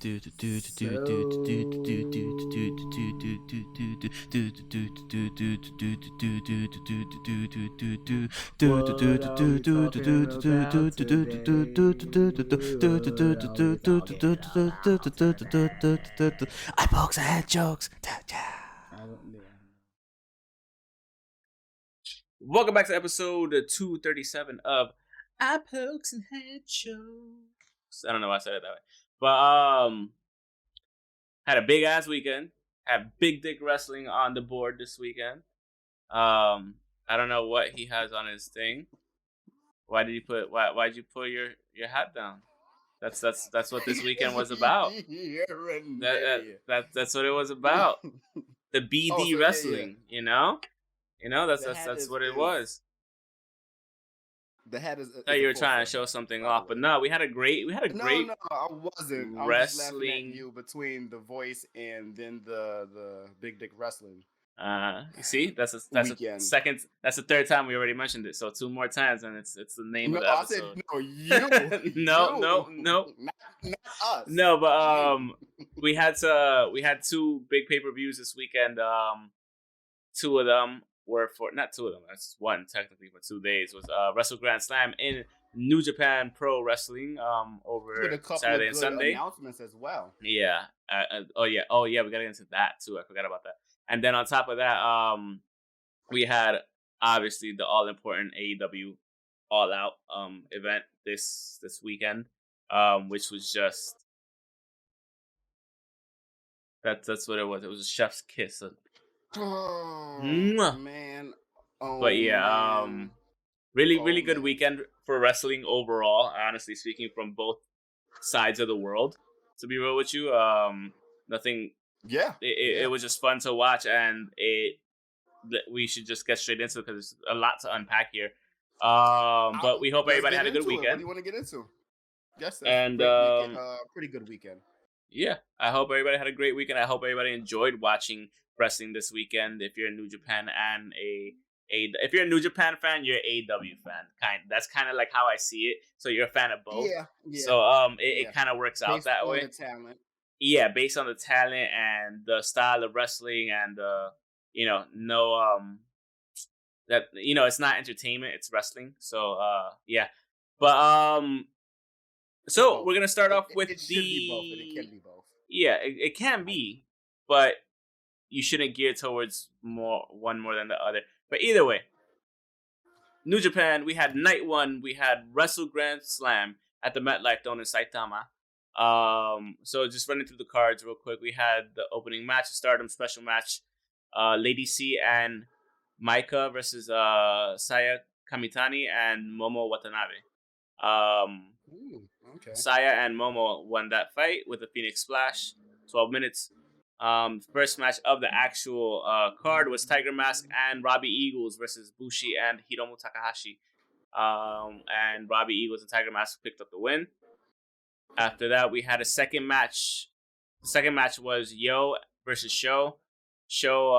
Eyeballs and head jokes. Welcome back to episode 237 of Eye Pokes and Head Jokes. I don't know why I said it that way. But had a big ass weekend. Had big dick wrestling on the board this weekend. I don't know what he has on his thing. Why'd you pull your hat down? That's what this weekend was about. That's what it was about. The BD wrestling, you know? That's what it was. The hat is. I thought you were trying to show something off, but no, we had a great. No, I wasn't. I was just laughing at you between the voice and then the big dick wrestling. You see, that's the third time we already mentioned it. So 2 more times, and it's the name of the episode. I said no, you. no, not us. No, but we had 2 big pay-per-views this weekend. 2 of them were not 2 of them. That's 1 technically for 2 days. Was Wrestle Grand Slam in New Japan Pro Wrestling over Saturday and Sunday. Announcements as well. Yeah. Oh yeah. We gotta get into that too. I forgot about that. And then on top of that, we had obviously the all important AEW All Out event this weekend, which was just that's what it was. It was a chef's kiss. Oh man! But yeah, really good weekend for wrestling overall. Honestly speaking, from both sides of the world. To be real with you, nothing. Yeah, it was just fun to watch, and we should just get straight into it because there's a lot to unpack here. But we hope everybody had a good weekend. What do you want to get into? Yes, and pretty good weekend. Yeah, I hope everybody had a great weekend. I hope everybody enjoyed watching wrestling this weekend. If you're a New Japan and if you're a New Japan fan, you're an AEW fan. That's kind of like how I see it. So you're a fan of both. Yeah. So it kind of works out that way. Based on the talent. Yeah, based on the talent and the style of wrestling and it's not entertainment, it's wrestling. So yeah. But so we're gonna start off with it can be both. Yeah, it can be, but you shouldn't gear towards one more than the other. But either way, New Japan, we had night 1, we had Wrestle Grand Slam at the MetLife Dome in Saitama. So just running through the cards real quick, we had the opening match, a Stardom special match, Lady C and Maika versus Saya Kamitani and Momo Watanabe. Okay. Saya and Momo won that fight with a Phoenix Splash, 12 minutes. First match of the actual card was Tiger Mask and Robbie Eagles versus Bushi and Hiromu Takahashi. And Robbie Eagles and Tiger Mask picked up the win. After that, we had a second match. The second match was Yo versus Sho. Sho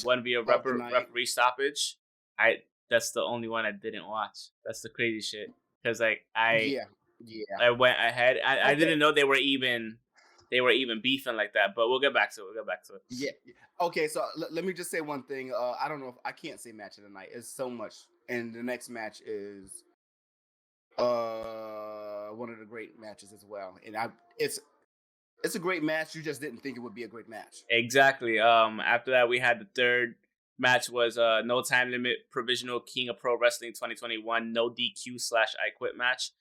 won via referee stoppage. That's the only one I didn't watch. That's the crazy shit. Because I went ahead. I didn't know they were even beefing like that. But we'll get back to it. Yeah. Okay. So let me just say one thing. I don't know if I can't say match of the night. It's so much, and the next match is one of the great matches as well. And it's a great match. You just didn't think it would be a great match. Exactly. After that, we had the third match was no time limit provisional King of Pro Wrestling 2021 no DQ/I Quit match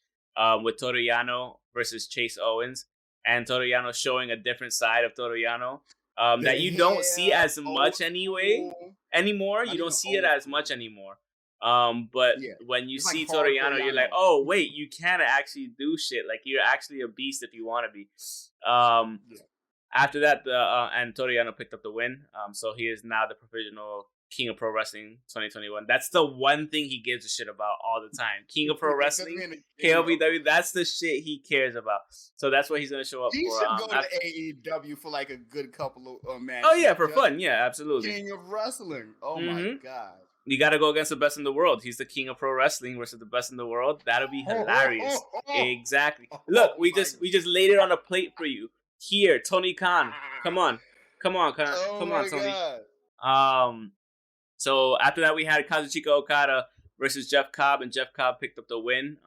with Toru Yano versus Chase Owens, and Toru Yano showing a different side of Toru Yano that you don't see as much anymore. You don't see it as much anymore. But when you see Toru Yano, you're like, oh wait, you can actually do shit. Like you're actually a beast if you want to be. After that, and Toru Yano picked up the win. So he is now the provisional King of Pro Wrestling 2021. That's the one thing he gives a shit about all the time. King of Pro Wrestling, KOPW. That's the shit he cares about. So that's what he's gonna show up for. He should go to AEW for like a good couple of matches. Oh yeah, for fun. Yeah, absolutely. King of Wrestling. Oh my god. You got to go against the best in the world. He's the King of Pro Wrestling versus the best in the world. That'll be hilarious. Exactly. Look, we just laid it on a plate for you. here, Tony Khan. Come on, Oh my Tony. god. So after that, we had Kazuchika Okada versus Jeff Cobb, and Jeff Cobb picked up the win.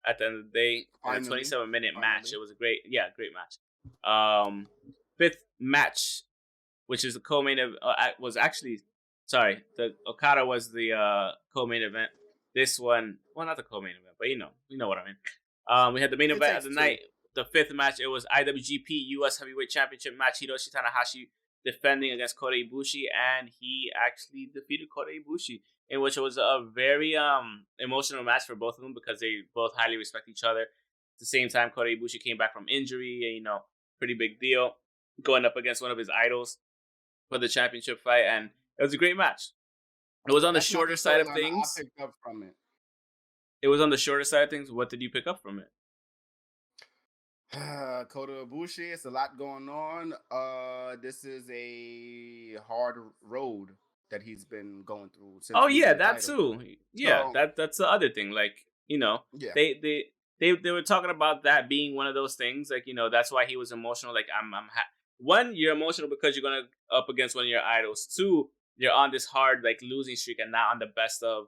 At the end of the day, in a Finally. 27-minute match, it was a great match. Fifth match, which is the co-main event, was actually, sorry, the Okada was the co-main event. This one, well, not the co-main event, but you know what I mean. We had the main event of the night. The fifth match, it was IWGP US Heavyweight Championship match. Hiroshi Tanahashi defending against Kota Ibushi, and he actually defeated Kota Ibushi, in which it was a very emotional match for both of them because they both highly respect each other. At the same time, Kota Ibushi came back from injury, and pretty big deal, going up against one of his idols for the championship fight, and it was a great match. It was on the shorter side of things. I picked up from it. It was on the shorter side of things. What did you pick up from it? Kota Ibushi, it's a lot going on. This is a hard road that he's been going through. Since that too. Yeah, so, that's the other thing. Like, yeah. they were talking about that being one of those things. Like, that's why he was emotional. Like, one, you're emotional because you're going up against one of your idols. Two, you're on this hard like losing streak and not on the best of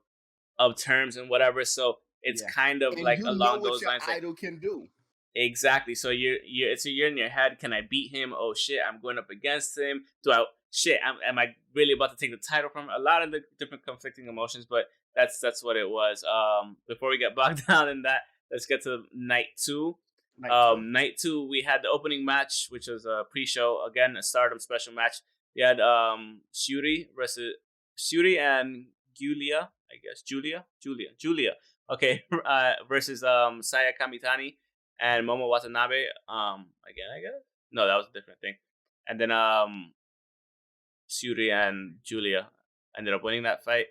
terms and whatever. So it's kind of and like along those your lines. Idol can do. Exactly. So you're in your head. Can I beat him? Oh shit, I'm going up against him. Am I really about to take the title from him? A lot of the different conflicting emotions, but that's what it was. Before we get bogged down in that, let's get to night two. Night two, we had the opening match, which was a pre-show. Again, a Stardom special match. We had Shuri and Julia, I guess. Julia. Okay, versus Saya Kamitani and Momo Watanabe. Again, I guess. No, that was a different thing. And then Shuri and Julia ended up winning that fight.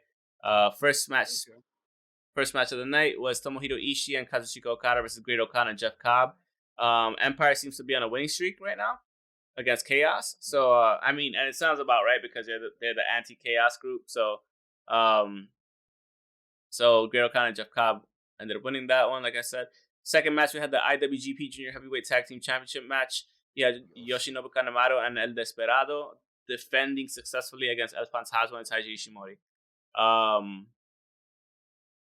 First match of the night was Tomohiro Ishii and Kazuchika Okada versus Great Okada and Jeff Cobb. Empire seems to be on a winning streak right now against Chaos. So and it sounds about right because they're the anti-Chaos group. So Great Okada and Jeff Cobb ended up winning that one, like I said. Second match, we had the IWGP Junior Heavyweight Tag Team Championship match. You had Yoshinobu Kanemaru and El Desperado defending successfully against El Fantasma and Taiji Ishimori.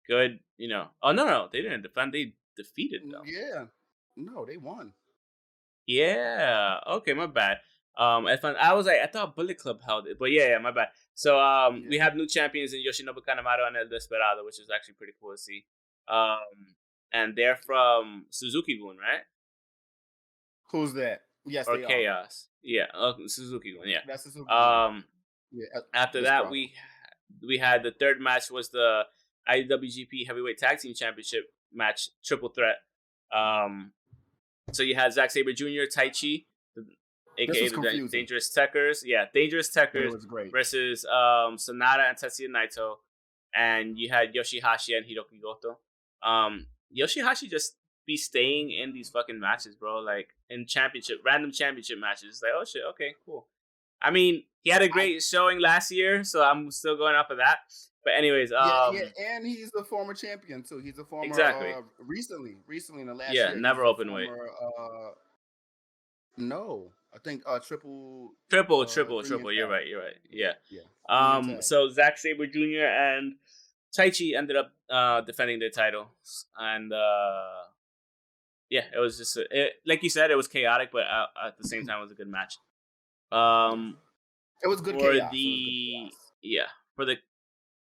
Good, Oh, no, they didn't defend. They defeated them. Yeah. No, they won. Yeah. Okay, my bad. I thought Bullet Club held it, but yeah, my bad. So we have new champions in Yoshinobu Kanemaru and El Desperado, which is actually pretty cool to see. And they're from Suzuki-gun, right? Who's that? Yes, or Chaos. Yeah, Suzuki-gun. Yeah. That's Suzuki. After that, we had the third match was the IWGP Heavyweight Tag Team Championship match, triple threat. So you had Zack Sabre Jr., Taichi, aka the Dangerous Tekkers. Yeah, Dangerous Tekkers versus Sonata and Tetsuya Naito. And you had Yoshihashi and Hiroki Goto. Yoshihashi just be staying in these fucking matches, bro. Like in random championship matches. It's like, oh shit, okay, cool. He had a great showing last year, so I'm still going off of that. But anyways, and he's a former champion too. He's a former recently in the last year. Yeah, never open weight. No, I think triple. You're right. Yeah. So Zack Sabre Jr. and Taichi ended up defending their titles, and it was just like you said, it was chaotic, but at the same time, it was a good match. It was good for chaos.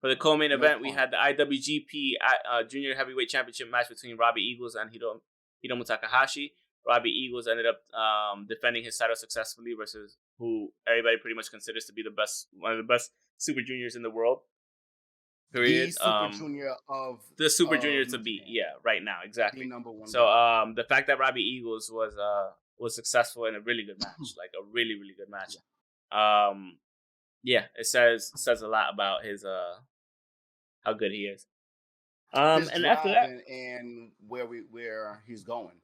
For the co-main event, we had the IWGP Junior Heavyweight Championship match between Robbie Eagles and Hiromu Takahashi. Robbie Eagles ended up defending his title successfully versus who everybody pretty much considers to be one of the best Super Juniors in the world. Period. The Super Junior to beat. Yeah, right now, exactly. The number one. So the fact that Robbie Eagles was successful in a really good match, like a really, really good match. It says a lot about his how good he is. And after that, and where he's going.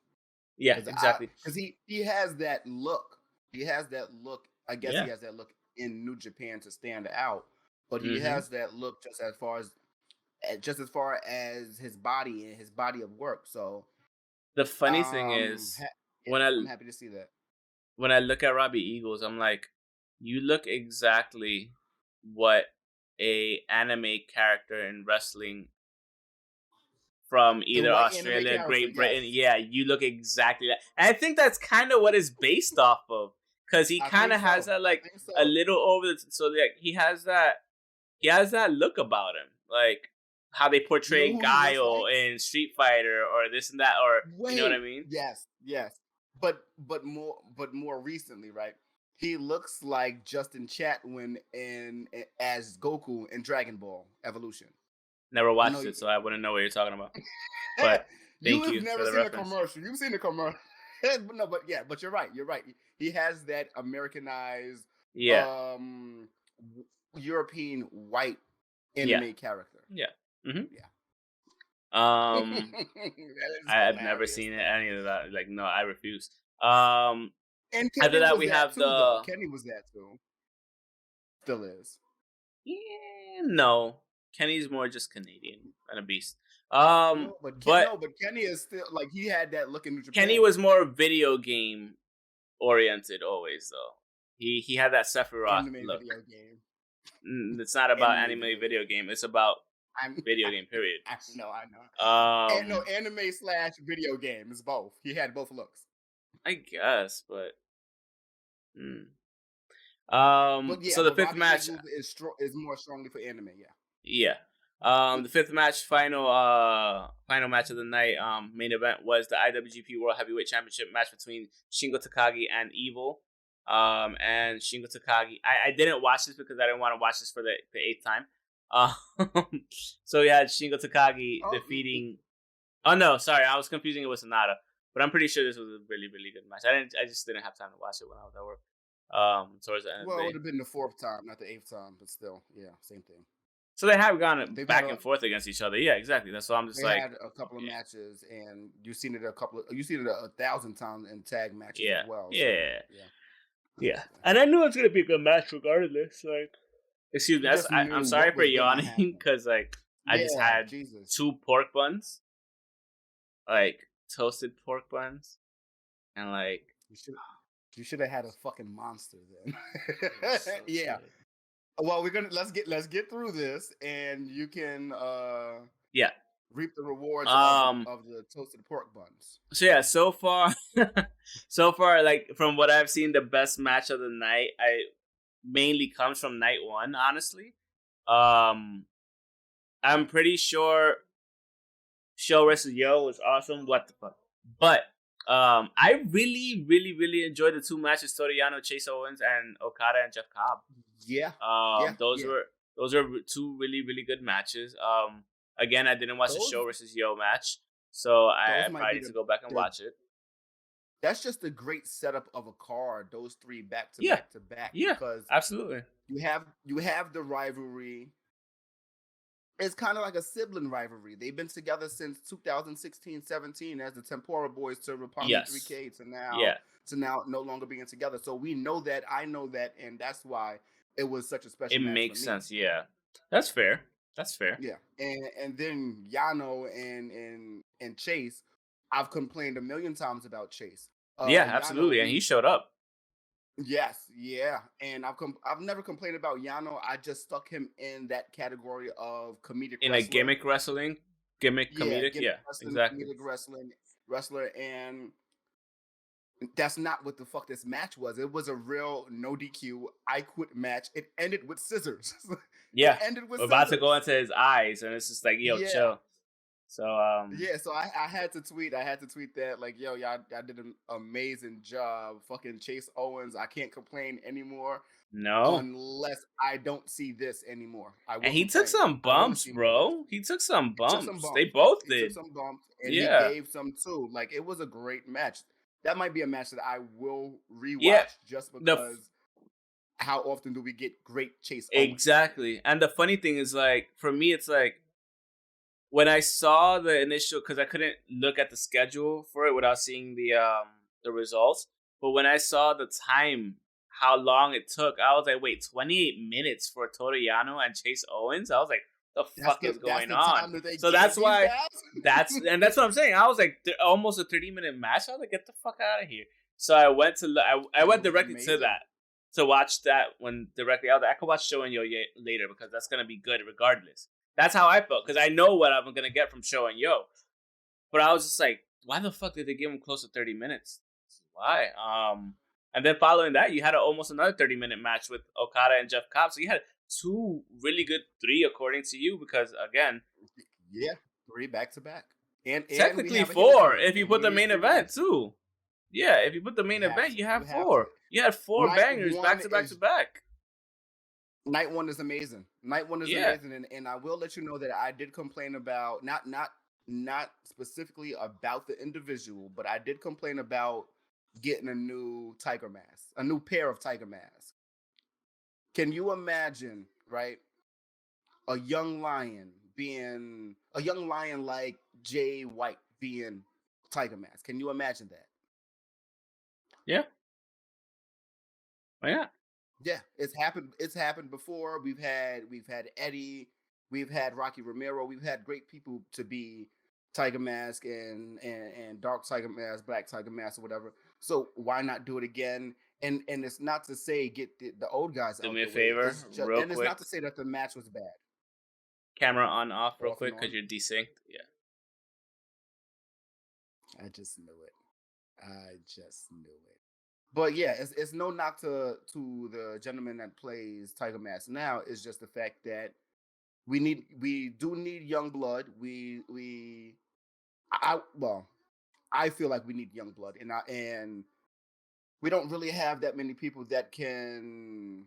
Yeah, exactly. Because he has that look. He has that look. I guess he has that look in New Japan to stand out. But he has that look just as far as his body and his body of work. So the funny thing is, I'm happy to see that. when I look at Robbie Eagles, I'm like, you look exactly what a anime character in wrestling from The either white anime Australia, character, Great Britain. yes. Yeah, you look exactly that. And I think that's kind of what it's based off of. Because he I kind think of has so. that, I like, think a so. little over the... So, like, he has that look about him. Like, how they You know portray who he looks Guile like? in Street Fighter or this and that, or... You know what I Wait, mean? yes, yes, but more recently, right? He looks like Justin Chatwin as Goku in Dragon Ball Evolution. Never I know watched you, it, so I wouldn't know what you're talking about. But you thank have you for never the seen the reference. commercial. You've seen the commercial, but no, but yeah, but you're right. You're right. He has that Americanized, Yeah. um, European white Yeah. anime character. Yeah. Mm-hmm. Yeah. That is I've never hilarious. seen any of that. Like, no, I refuse. And After Kenny that, was we that have too, though. the... Kenny was that too. Still is. Yeah, no. Kenny's more just Canadian and a beast. No, but But Kenny is still like he had that look in New Japan. Kenny was more video game oriented always, though. He had that Sephiroth anime look. video game. It's not about anime video game. It's about video game. Period. I know. And no, Um, anime/video game is both. He had both looks. I guess, but. But yeah, So the fifth Robbie match Eagles is more strongly for anime. Yeah. Yeah. The fifth match, final match of the night, main event was the IWGP World Heavyweight Championship match between Shingo Takagi and Evil. And Shingo Takagi, I didn't watch this because I didn't want to watch this for the eighth time. So we had Shingo Takagi defeating. Oh no, sorry, I was confusing it with Sonata, but I'm pretty sure this was a really, really good match. I just didn't have time to watch it when I was at work. Towards the end. Well, it would have been the fourth time, not the eighth time, but still, yeah, same thing. So they have gone back and forth against each other. Yeah, exactly. That's why I'm just like. They had a couple of matches, and you've seen it you've seen it 1,000 times in tag matches as well. Yeah. And I knew it was gonna be a good match regardless. Like, excuse me, I'm sorry for yawning because like I just had 2 pork buns, like toasted pork buns, and like you should have had a fucking monster then. Yeah. Well, let's get through this, and you can reap the rewards of the toasted pork buns. So yeah, so far, like from what I've seen, the best match of the night mainly comes from night 1. Honestly, I'm pretty sure Show vs. Yo was awesome. What the fuck? But I really, really, really enjoyed the 2 matches: Toriyano, Chase Owens, and Okada and Jeff Cobb. Yeah. Those were 2 really, really good matches. Again, I didn't watch the Show vs. Yo match, so I probably need to go back and watch it. That's just a great setup of a card. Those 3 back to back. Yeah, because absolutely. You have the rivalry. It's kind of like a sibling rivalry. They've been together since 2016-17 as the Tempora Boys to Roppongi 3K to now no longer being together. So we know that, I know that, and that's why it was such a special match. It makes sense, yeah. That's fair. Yeah. And then Yano and Chase, I've complained a million times about Chase. Yeah, absolutely. And he showed up. Yes, yeah, and I've never complained about Yano. I just stuck him in that category of comedic in wrestler. A gimmick wrestling, comedic, exactly. Comedic wrestler, and that's not what the fuck this match was. It was a real no DQ, I quit match. It ended with scissors. Yeah, we're about to go into his eyes, and it's just like, yo, chill. So so I had to tweet that, like, yo, y'all did an amazing job. Fucking Chase Owens, I can't complain anymore. No, unless I don't see this anymore. And he took some bumps, bro. He took some bumps. They both did. He took some bumps, and he gave some too. Like, it was a great match. That might be a match that I will rewatch just because. How often do we get great Chase Owens? Exactly. And the funny thing is, like, for me, it's like, when I saw the initial, because I couldn't look at the schedule for it without seeing the results, but when I saw the time, how long it took, I was like, wait, 28 minutes for Toriyano and Chase Owens? I was like, the fuck is going on? So that's why, that's what I'm saying. I was like, almost a 30-minute match. I was like, get the fuck out of here. So I went to I went directly to that to watch that one directly. I could watch Show and Yo later because that's gonna be good regardless. That's how I felt because I know what I'm gonna get from Show and Yo. But I was just like, why the fuck did they give him close to 30 minutes? Why? And then following that, you had almost another 30-minute match with Okada and Jeff Cobb. So you had three according to you, because again, yeah, 3 back to back, and technically 4 if you put the main event too. Yeah, if you put the main event, you have 4. You had 4 bangers back to back to back. Night 1 is amazing. Night 1 is amazing, and I will let you know that I did complain about not specifically about the individual, but I did complain about getting a new tiger mask, a new pair of tiger masks. Can you imagine, right? A young lion like Jay White being tiger mask. Can you imagine that? Yeah. Why not? Yeah, it's happened before. We've had Eddie, we've had Rocky Romero, we've had great people to be Tiger Mask and Dark Tiger Mask, Black Tiger Mask, or whatever. So why not do it again? And it's not to say get the old guys do out me a the favor, way. real and quick. It's not to say that the match was bad. Camera on off real quick because you're desynced. Yeah. I just knew it. But yeah, it's no knock to the gentleman that plays Tiger Mask now. It's just the fact that we do need young blood. I feel like we need young blood, and we don't really have that many people that can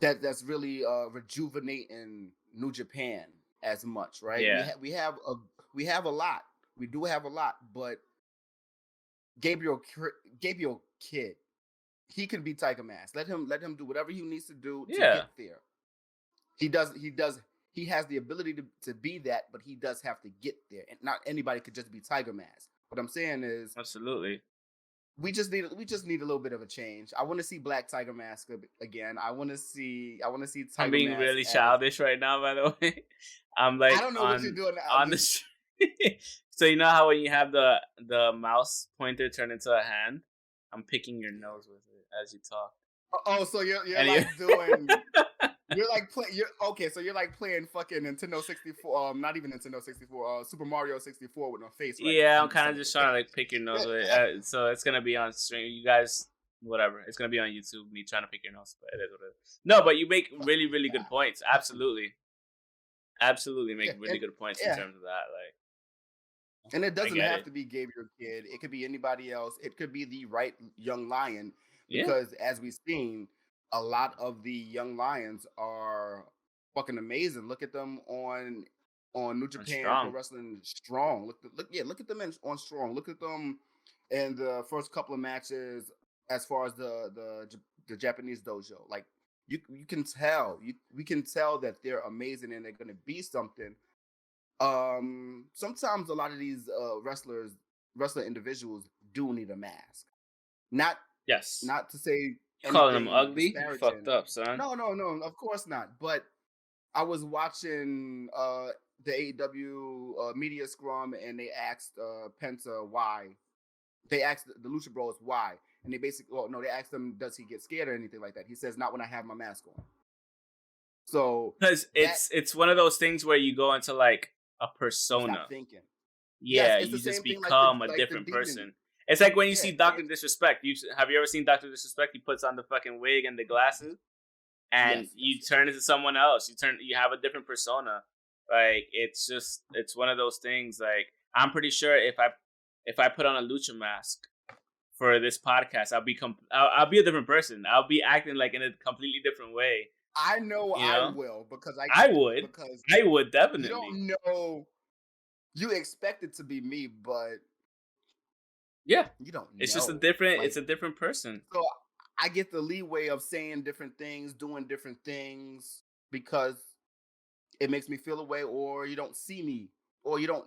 that's really rejuvenating New Japan as much, right? Yeah. We have a lot. We do have a lot, but Gabriel Kidd, he can be Tiger Mask. Let him do whatever he needs to do to get there. He has the ability to be that, but he does have to get there. And not anybody could just be Tiger Mask. What I'm saying is, absolutely, we just need a little bit of a change. I want to see Black Tiger Mask again. I want to see Tiger I'm being Mask really childish right now, by the way. I'm like, I don't know what you're doing on the so you know how when you have the mouse pointer turn into a hand, I'm picking your nose with it as you talk. Oh, so you're like doing. You're like so you're like playing fucking Nintendo 64, not even Nintendo 64, Super Mario 64 with no face, right? Yeah, I'm kind of just trying to like pick your nose with it. So it's gonna be on stream. You guys, whatever. It's gonna be on YouTube. Me trying to pick your nose, but it is what it is. No, but you make really, really good points. Absolutely make really good points in terms of that. Like, and it doesn't have to be Gabriel Kidd. It could be anybody else. It could be the right young lion, because as we've seen, a lot of the young lions are fucking amazing. Look at them on New Japan Pro Wrestling Strong. Look at them on Strong. Look at them in the first couple of matches as far as the Japanese dojo. Like you can tell. We can tell that they're amazing and they're gonna be something. Sometimes a lot of these wrestler individuals do need a mask. Not to say calling them ugly. You fucked up, son. No, of course not. But I was watching the AEW media scrum, and they asked Penta why. They asked the Lucha Bros why, and they basically, they asked him, does he get scared or anything like that? He says, not when I have my mask on. So because it's one of those things where you go into like a persona. Stop thinking. Yeah, you just become a different person. It's like when you see Dr. Disrespect. Have you ever seen Dr. Disrespect? He puts on the fucking wig and the glasses, and you turn into someone else. You have a different persona. Like it's one of those things. Like I'm pretty sure if I put on a lucha mask for this podcast, I'll be a different person. I'll be acting like in a completely different way. I know I will, because I would definitely. You don't know. You expect it to be me, but. Yeah, you don't know. It's just it's a different person. So I get the leeway of saying different things, doing different things, because it makes me feel a way, or you don't see me, or you don't.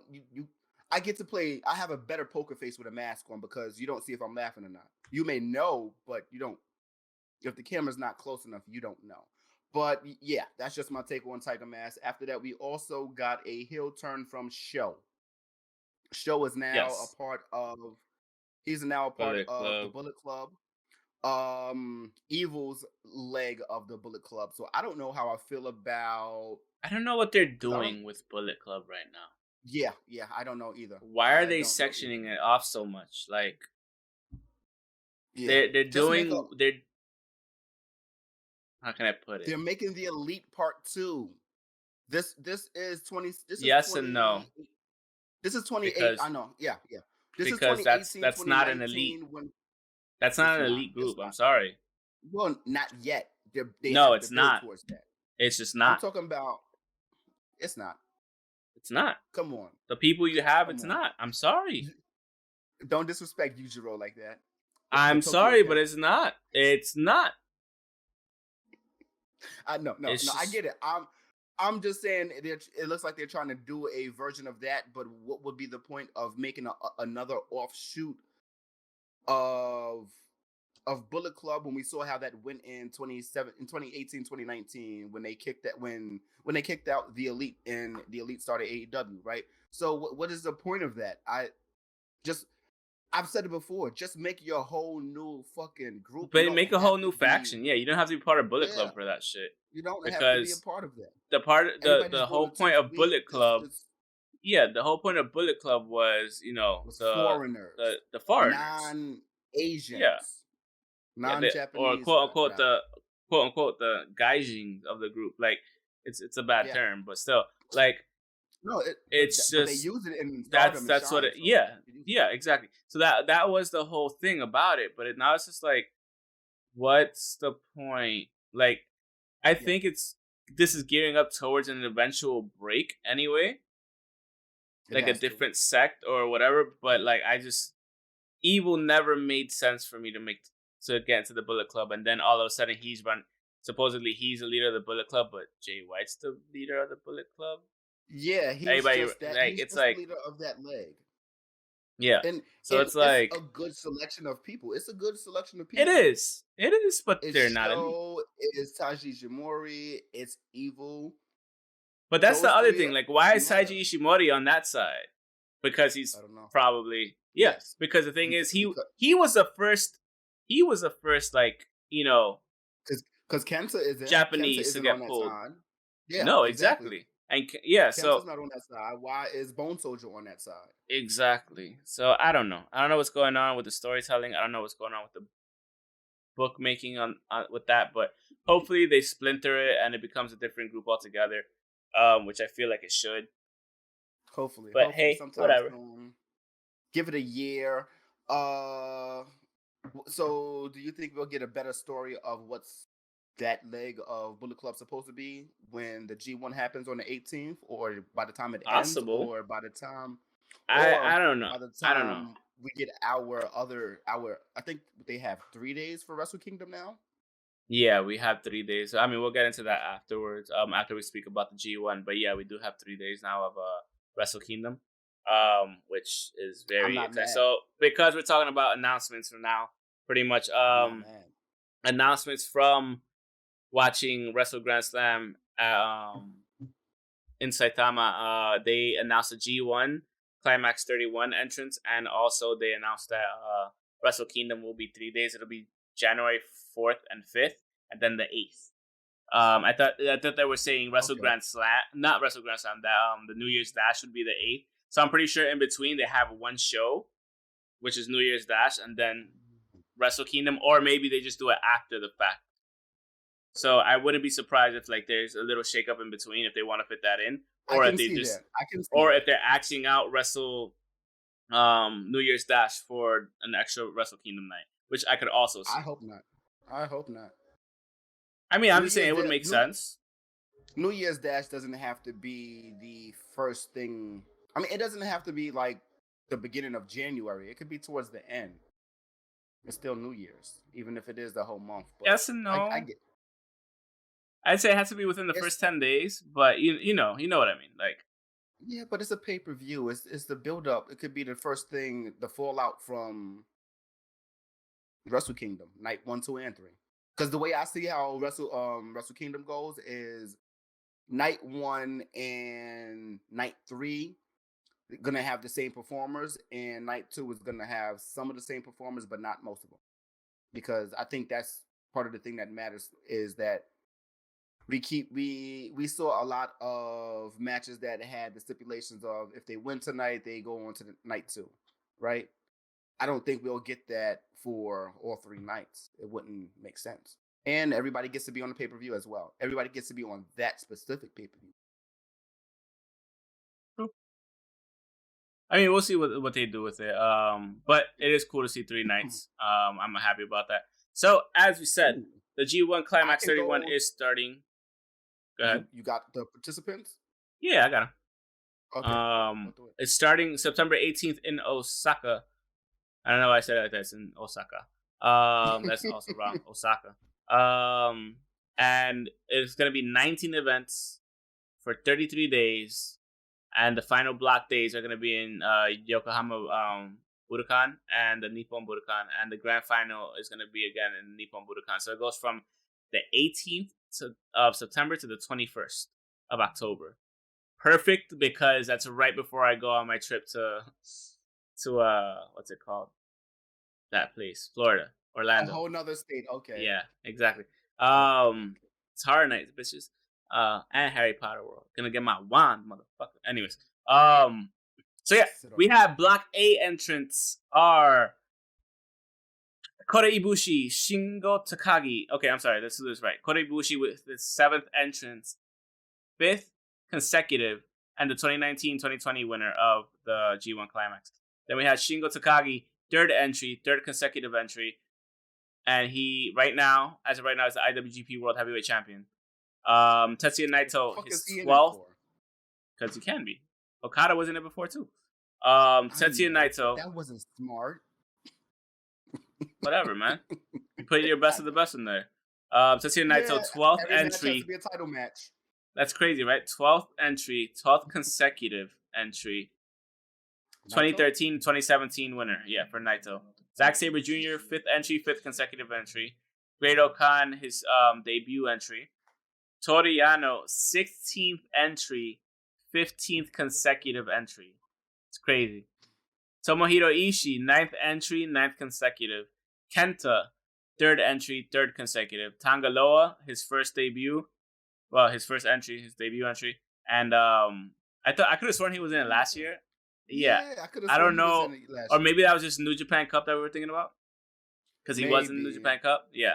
I get to play. I have a better poker face with a mask on, because you don't see if I'm laughing or not. You may know, but you don't. If the camera's not close enough, you don't know. But yeah, that's just my take on Tiger Mask. After that, we also got a heel turn from Show. Show is now a part of He's now a part of the Bullet Club. Evil's leg of the Bullet Club. So I don't know how I feel about. I don't know what they're doing with Bullet Club right now. Yeah, I don't know either. Why are they sectioning it off so much? Like, they're how can I put it? They're making the Elite Part 2. This is 20. This is yes 20, and no. This is 28. I know. Yeah. This is 2018. That's not an elite. That's not an elite group. I'm sorry. Well, not yet. No, it's not. It's just not. I'm talking about. It's not. It's not. Come on. The people you have, it's not. I'm sorry. Don't disrespect Yujiro like that. I'm sorry, but it's not. It's not. No, I get it. I'm just saying it looks like they're trying to do a version of that, but what would be the point of making another offshoot of Bullet Club when we saw how that went in 2018, 2019 when they kicked out the Elite and the Elite started AEW, right? So what is the point of that? I've said it before. Just make your whole new fucking group. But make a whole new faction. Yeah, you don't have to be part of Bullet Club for that shit. You don't have to be a part of that. The whole point of Bullet Club. Yeah, the whole point of Bullet Club was, foreigners, the foreigners, non-Asians, non-Japanese, or quote unquote the gaijins of the group. Like it's a bad term, but still, like. No, it's just they use it in that's what it. Yeah, exactly. So that was the whole thing about it. But now it's just like, what's the point? Like, I think this is gearing up towards an eventual break anyway, like a different sect or whatever. But like, Evil never made sense for me to get into the Bullet Club, and then all of a sudden supposedly he's the leader of the Bullet Club, but Jay White's the leader of the Bullet Club. Yeah, he's just the leader of that leg. Yeah, and so it's like a good selection of people. It's a good selection of people. It is, but they're not. It's Taiji Ishimori. It's Evil. But that's the other thing. Like, why is Taiji Ishimori on that side? Because he's probably yes. Because the thing is, he was the first. He was the first, like, because Kenta is Japanese to get pulled. Yeah, no, exactly. And Kenta's not on that side. Why is Bone Soldier on that side? Exactly. So I don't know. I don't know what's going on with the storytelling. I don't know what's going on with the bookmaking on with that. But hopefully they splinter it and it becomes a different group altogether, which I feel like it should. Hopefully. But hey, whatever. Give it a year. So do you think we'll get a better story of what's that leg of Bullet Club supposed to be when the G1 happens on the 18th, or by the time it ends, or by the time I don't know. By the time I don't know. We get our I think they have 3 days for Wrestle Kingdom now. Yeah, we have 3 days. I mean, we'll get into that afterwards. After we speak about the G1, but yeah, we do have 3 days now of Wrestle Kingdom, which is very exciting. So because we're talking about announcements from now, pretty much announcements from watching Wrestle Grand Slam in Saitama, they announced a G1 Climax 31 entrance, and also they announced that Wrestle Kingdom will be 3 days. It'll be January 4th and 5th, and then the 8th. I thought they were saying Grand Slam, not Wrestle Grand Slam. That the New Year's Dash would be the 8th. So I'm pretty sure in between they have one show, which is New Year's Dash, and then Wrestle Kingdom, or maybe they just do it after the fact. So I wouldn't be surprised if like there's a little shakeup in between if they want to fit that in, or if they just, if they're acting out Wrestle New Year's Dash for an extra Wrestle Kingdom night, which I could also see. I hope not. I mean, I'm just saying it would make sense. New Year's Dash doesn't have to be the first thing. I mean, it doesn't have to be like the beginning of January. It could be towards the end. It's still New Year's, even if it is the whole month. But yes and no. I'd say it has to be within the first 10 days, but you know what I mean. Like, yeah, but it's a pay-per-view. It's the build-up. It could be the first thing, the fallout from Wrestle Kingdom, night 1, 2, and 3. Because the way I see how Wrestle Kingdom goes is night 1 and night 3 going to have the same performers, and night 2 is going to have some of the same performers, but not most of them. Because I think that's part of the thing that matters, is that we saw a lot of matches that had the stipulations of if they win tonight, they go on to the night 2, right? I don't think we'll get that for all 3 nights. It wouldn't make sense. And everybody gets to be on the pay-per-view as well. Everybody gets to be on that specific pay-per-view. I mean, we'll see what they do with it. But it is cool to see 3 nights. I'm happy about that. So, as we said, the G1 Climax 31 is starting. Go ahead. You got the participants? Yeah, I got them. Okay. It's starting September 18th in Osaka. I don't know why I said it like that. It's in Osaka. That's also wrong. Osaka. And it's going to be 19 events for 33 days. And the final block days are going to be in Yokohama Budokan and the Nippon Budokan. And the grand final is going to be again in Nippon Budokan. So it goes from the 18th of September to the 21st of October. Perfect, because that's right before I go on my trip to what's it called? That place, Florida, Orlando. A whole nother state. Okay. Yeah, exactly. It's Horror Nights, bitches. And Harry Potter World. Gonna get my wand, motherfucker. Anyways, so yeah, we have Block A entrants are Kota Ibushi, Shingo Takagi. Okay, I'm sorry, let's do this right. Kota Ibushi with his 7th entrance, 5th consecutive, and the 2019-2020 winner of the G1 Climax. Then we have Shingo Takagi, 3rd entry, 3rd consecutive entry, and he as of right now, is the IWGP World Heavyweight Champion. Tetsuya Naito, his 12th, because he can be. Okada was in it before too. Tetsuya Naito. That wasn't smart. Whatever, man. You put your best of the best in there. Tetsuya Naito, 12th entry. Match has to be a title match. That's crazy, right? 12th entry, 12th consecutive entry. 2013, 2017 winner, yeah, for Naito. Zack Sabre Jr., 5th entry, 5th consecutive entry. Great-O-Khan, his debut entry. Toru Yano, 16th entry, 15th consecutive entry. It's crazy. Tomohiro Ishii, 9th entry, 9th consecutive. Kenta, 3rd entry, 3rd consecutive. Tangaloa, his first debut. Well, his first entry, his debut entry. And I could have sworn he was in it last year. Yeah, I don't know. Or maybe that was just New Japan Cup that we were thinking about. Because he was in the New Japan Cup. Yeah.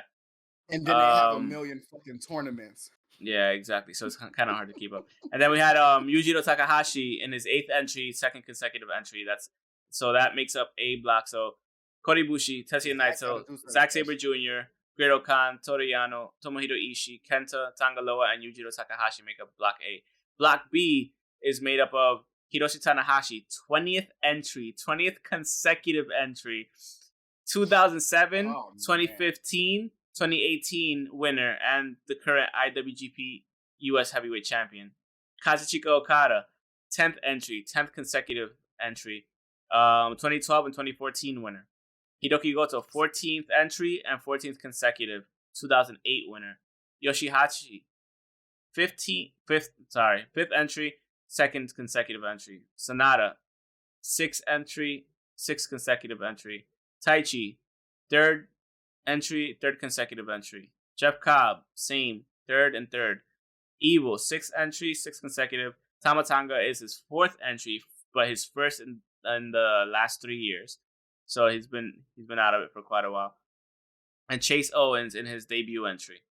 And then they have a million fucking tournaments. Yeah, exactly. So it's kind of hard to keep up. And then we had Yujito Takahashi in his 8th entry, 2nd consecutive entry. That makes up A block. So Kota Ibushi, Tetsuya Naito, Zack Sabre Jr., Great-O-Khan, Toru Yano, Tomohiro Ishii, Kenta, Tangaloa, and Yujiro Takahashi make up Block A. Block B is made up of Hiroshi Tanahashi, 20th entry, 20th consecutive entry, 2007, 2015, 2018 winner, and the current IWGP US Heavyweight Champion. Kazuchika Okada, 10th entry, 10th consecutive entry, 2012 and 2014 winner. Hiroki Goto, 14th entry and 14th consecutive, 2008 winner. Yoshihashi, 5th entry, 2nd consecutive entry. Sonata, 6th entry, 6th consecutive entry. Taichi, 3rd entry, 3rd consecutive entry. Jeff Cobb, same, 3rd and 3rd. Evil, 6th entry, 6th consecutive. Tamatanga is his 4th entry, but his first in the last 3 years. So he's been out of it for quite a while. And Chase Owens in his debut entry.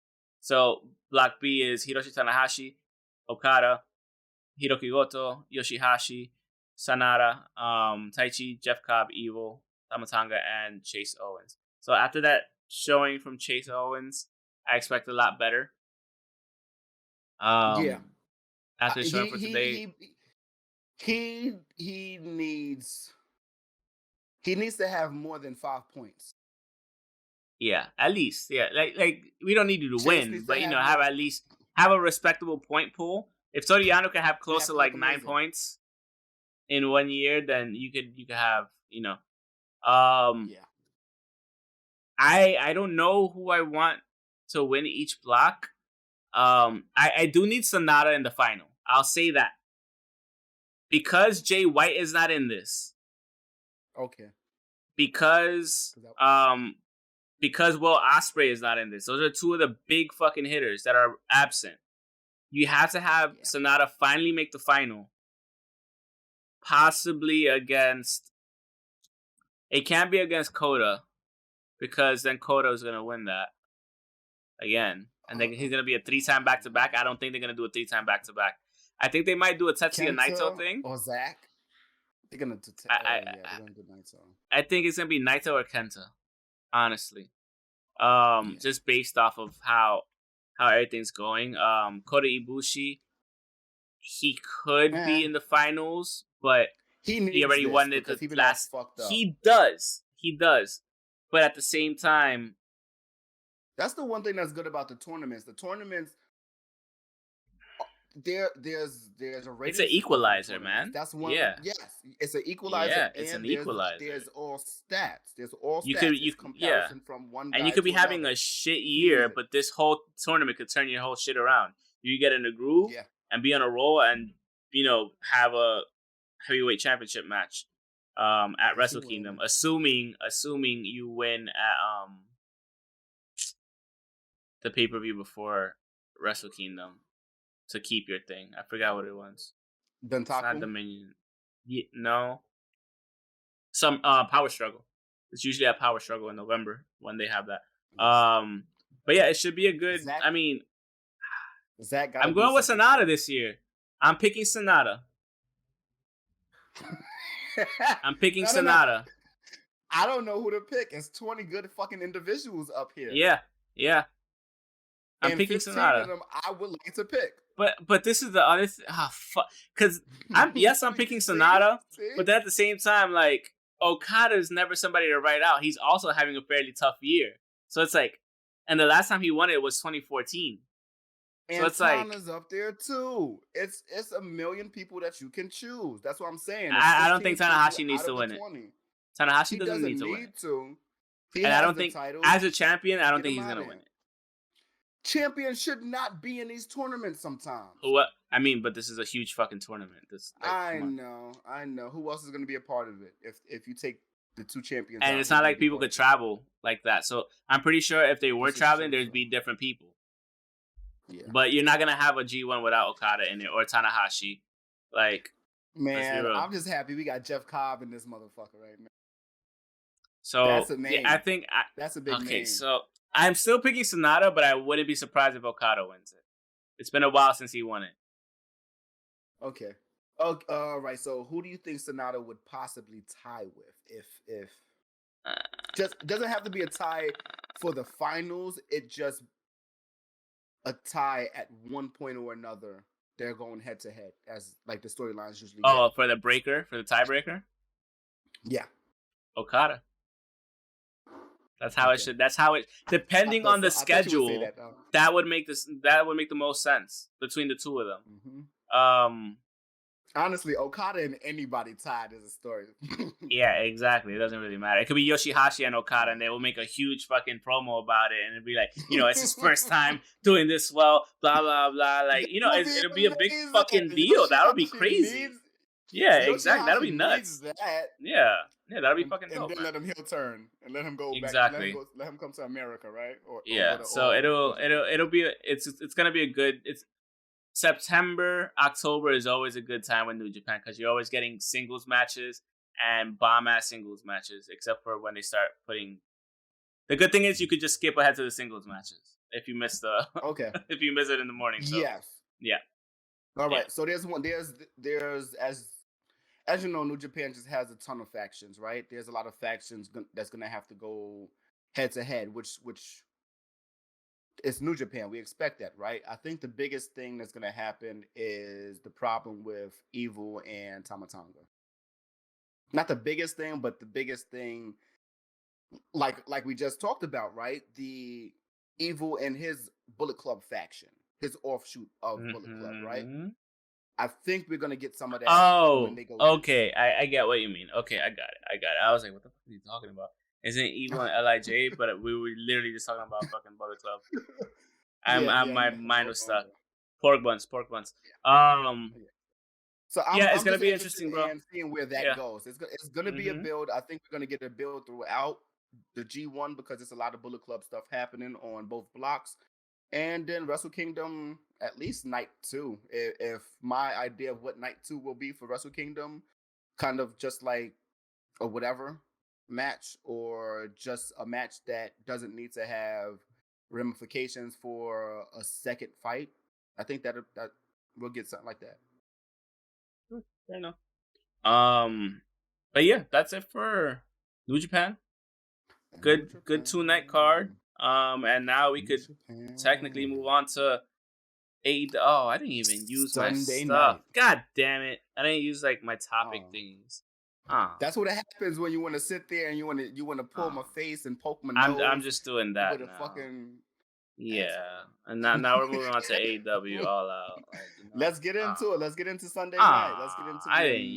So Block B is Hiroshi Tanahashi, Okada, Hiroki Goto, Yoshihashi, Sanada, Taichi, Jeff Cobb, Evil, Tamatanga, and Chase Owens. So after that showing from Chase Owens, I expect a lot better. Yeah. After the showing for today, he needs to have more than 5 points. Yeah, at least. Yeah, like we don't need you to win, but have a respectable point pool. If Toru Yano can have close to like 9 points in 1 year, then you could have, Yeah. I don't know who I want to win each block. I do need Sonata in the final. I'll say that. because Jay White is not in this. Okay. Because Will Ospreay is not in this. Those are two of the big fucking hitters that are absent. You have to have Sonata finally make the final. Possibly against... It can't be against Kota, because then Kota is going to win that again. And then he's going to be a 3-time back-to-back. I don't think they're going to do a 3-time back-to-back. I think they might do a Tetsuya Naito thing. Or Zach. They're going to do Naito. I think it's going to be Naito or Kenta, honestly. Just based off of how everything's going. Kota Ibushi, he could be in the finals, but he already won it the last. He does. But at the same time, that's the one thing that's good about the tournaments. The tournaments, there's a rating. It's an equalizer, man. That's one. Yeah. Yes, it's an equalizer. Yeah, it's an equalizer. There's all stats. There's all stats. You comparison from one guy and you could be having another. A shit year, but this whole tournament could turn your whole shit around. You get in a groove and be on a roll, and have a heavyweight championship match at Wrestle Kingdom, assuming you win at the pay-per-view before Wrestle Kingdom to keep your thing. I forgot what it was. Dentaku? It's not Dominion. No. Some Power Struggle. It's usually a Power Struggle in November when they have that. But yeah, it should be a good... Zach, I'm going with Sonata this year. I'm picking Sonata. I'm picking Sonata. I don't know who to pick. It's 20 good fucking individuals up here. Yeah. I'm picking Sonata. Of them I would like to pick. But this is the other fuck. Because I'm picking Sonata, but then at the same time, like, Okada is never somebody to write out. He's also having a fairly tough year. So it's like, and the last time he won it was 2014. And so it's Tana's up there too. It's a million people that you can choose. That's what I'm saying. I don't think Tanahashi needs to win it. Tanahashi doesn't need to win it. And I don't think, as a champion, I don't think he's going to win it. Champions should not be in these tournaments sometimes. But this is a huge fucking tournament. I know. Who else is going to be a part of it if you take the two champions? And it's not like people could travel like that. So I'm pretty sure if they were traveling, there'd be different people. Yeah. But you're not going to have a G1 without Okada in it or Tanahashi. Like, man, I'm just happy we got Jeff Cobb in this motherfucker right now. So that's a name. I think that's a big name. Okay, so I'm still picking Sonata, but I wouldn't be surprised if Okada wins it. It's been a while since he won it. Okay. All right. So who do you think Sonata would possibly tie with? If just doesn't have to be a tie for the finals. It just a tie at one point or another. They're going head to head as like the storylines usually. Oh, for the tiebreaker. Yeah. Okada. That's how it should. That's how it. Depending on the schedule, that would make the most sense between the two of them. Mm-hmm. Honestly, Okada and anybody tied is a story. Yeah, exactly. It doesn't really matter. It could be Yoshihashi and Okada, and they will make a huge fucking promo about it, and it'll be like, it's his first time doing this well, blah blah blah. Like, it'll be a big fucking deal. That'll be crazy. Yeah, exactly. That'll be nuts. Yeah, that'll be fucking dope. And then let him heel turn and let him go back. Exactly. Let him come to America, right? So it'll be it's gonna be a good. It's September, October is always a good time with New Japan because you're always getting singles matches and bomb-ass singles matches, except for when they start putting... The good thing is you could just skip ahead to the singles matches if you miss if you miss it in the morning. So. Yes. Yeah. All right. Yeah. So there's as you know, New Japan just has a ton of factions, right? There's a lot of factions that's going to have to go head to head, which it's New Japan. We expect that, right? I think the biggest thing that's going to happen is the problem with Evil and Tama Tonga. Not the biggest thing, but the biggest thing, like we just talked about, right? The Evil and his Bullet Club faction, his offshoot of Bullet Club, right? I think we're going to get some of that. Oh, when they go okay. I get what you mean. Okay, I got it. I was like, what the fuck are you talking about? Isn't Evil and LIJ? But we were literally just talking about fucking Bullet Club. My mind was stuck. Pork buns. So it's I'm gonna just be interested interesting, bro. in seeing where that goes. It's gonna be a build. I think we're gonna get a build throughout the G1 because there's a lot of Bullet Club stuff happening on both blocks. And then Wrestle Kingdom, at least night 2. If my idea of what night 2 will be for Wrestle Kingdom, kind of just like a whatever match, or just a match that doesn't need to have ramifications for a second fight, I think that we'll get something like that. Fair enough. But yeah, that's it for New Japan. Good 2-night card. And now we could technically move on to AEW. Oh, I didn't even use my stuff. God damn it! I didn't use like my topic things. That's what happens when you want to sit there and you want to pull my face and poke my nose. I'm just doing that now. And now we're moving on to AEW All Out. Like, let's get into it. Let's get into Sunday night. Let's get into the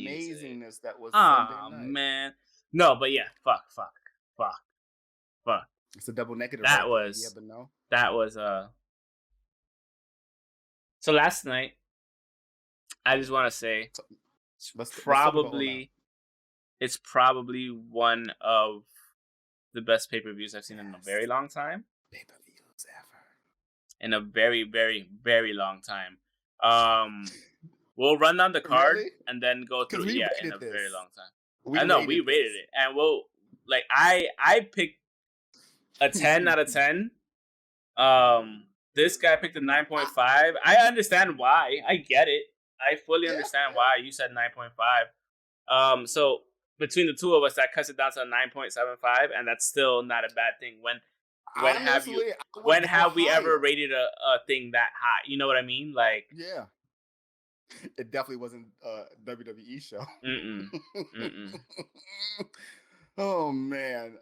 amazingness that was Sunday night. Man, no, but yeah, fuck. It's a double negative. That was. Yeah, but no. That was So last night, I just want to say, it's probably one of the best pay-per-views I've seen in a very long time. Pay-per-views ever. In a very, very, very long time. We'll run down the card and then go through. Yeah, in a very long time. I know we rated it, and we'll like I picked a 10 out of 10. This guy picked a 9.5. I understand why. I get it. I fully understand why you said 9.5. So between the two of us, that cuts it down to a 9.75, and that's still not a bad thing. When have we ever rated a thing that high? You know what I mean? Like, yeah, it definitely wasn't a WWE show. Oh man.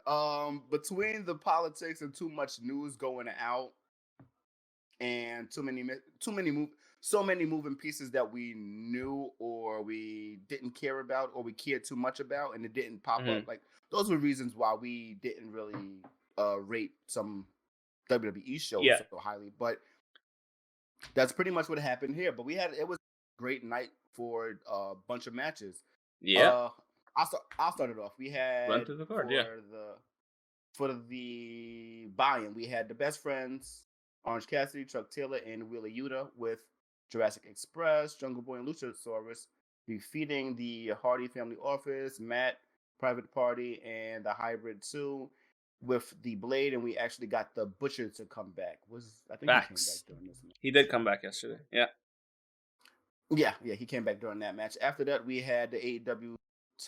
Between the politics and too much news going out, and so many moving pieces that we knew or we didn't care about or we cared too much about, and it didn't pop up. Like, those were reasons why we didn't really rate some WWE shows so highly. But that's pretty much what happened here. But it was a great night for a bunch of matches. Yeah. I'll start it off. We had run through the card, for the buy-in, we had the Best Friends, Orange Cassidy, Chuck Taylor, and Wheeler Yuta with Jurassic Express, Jungle Boy, and Luchasaurus defeating the Hardy Family Office, Matt, Private Party, and the Hybrid 2 with the Blade, and we actually got the Butcher to come back. I think he came back during this match. He did come back yesterday. Yeah, he came back during that match. After that, we had the AEW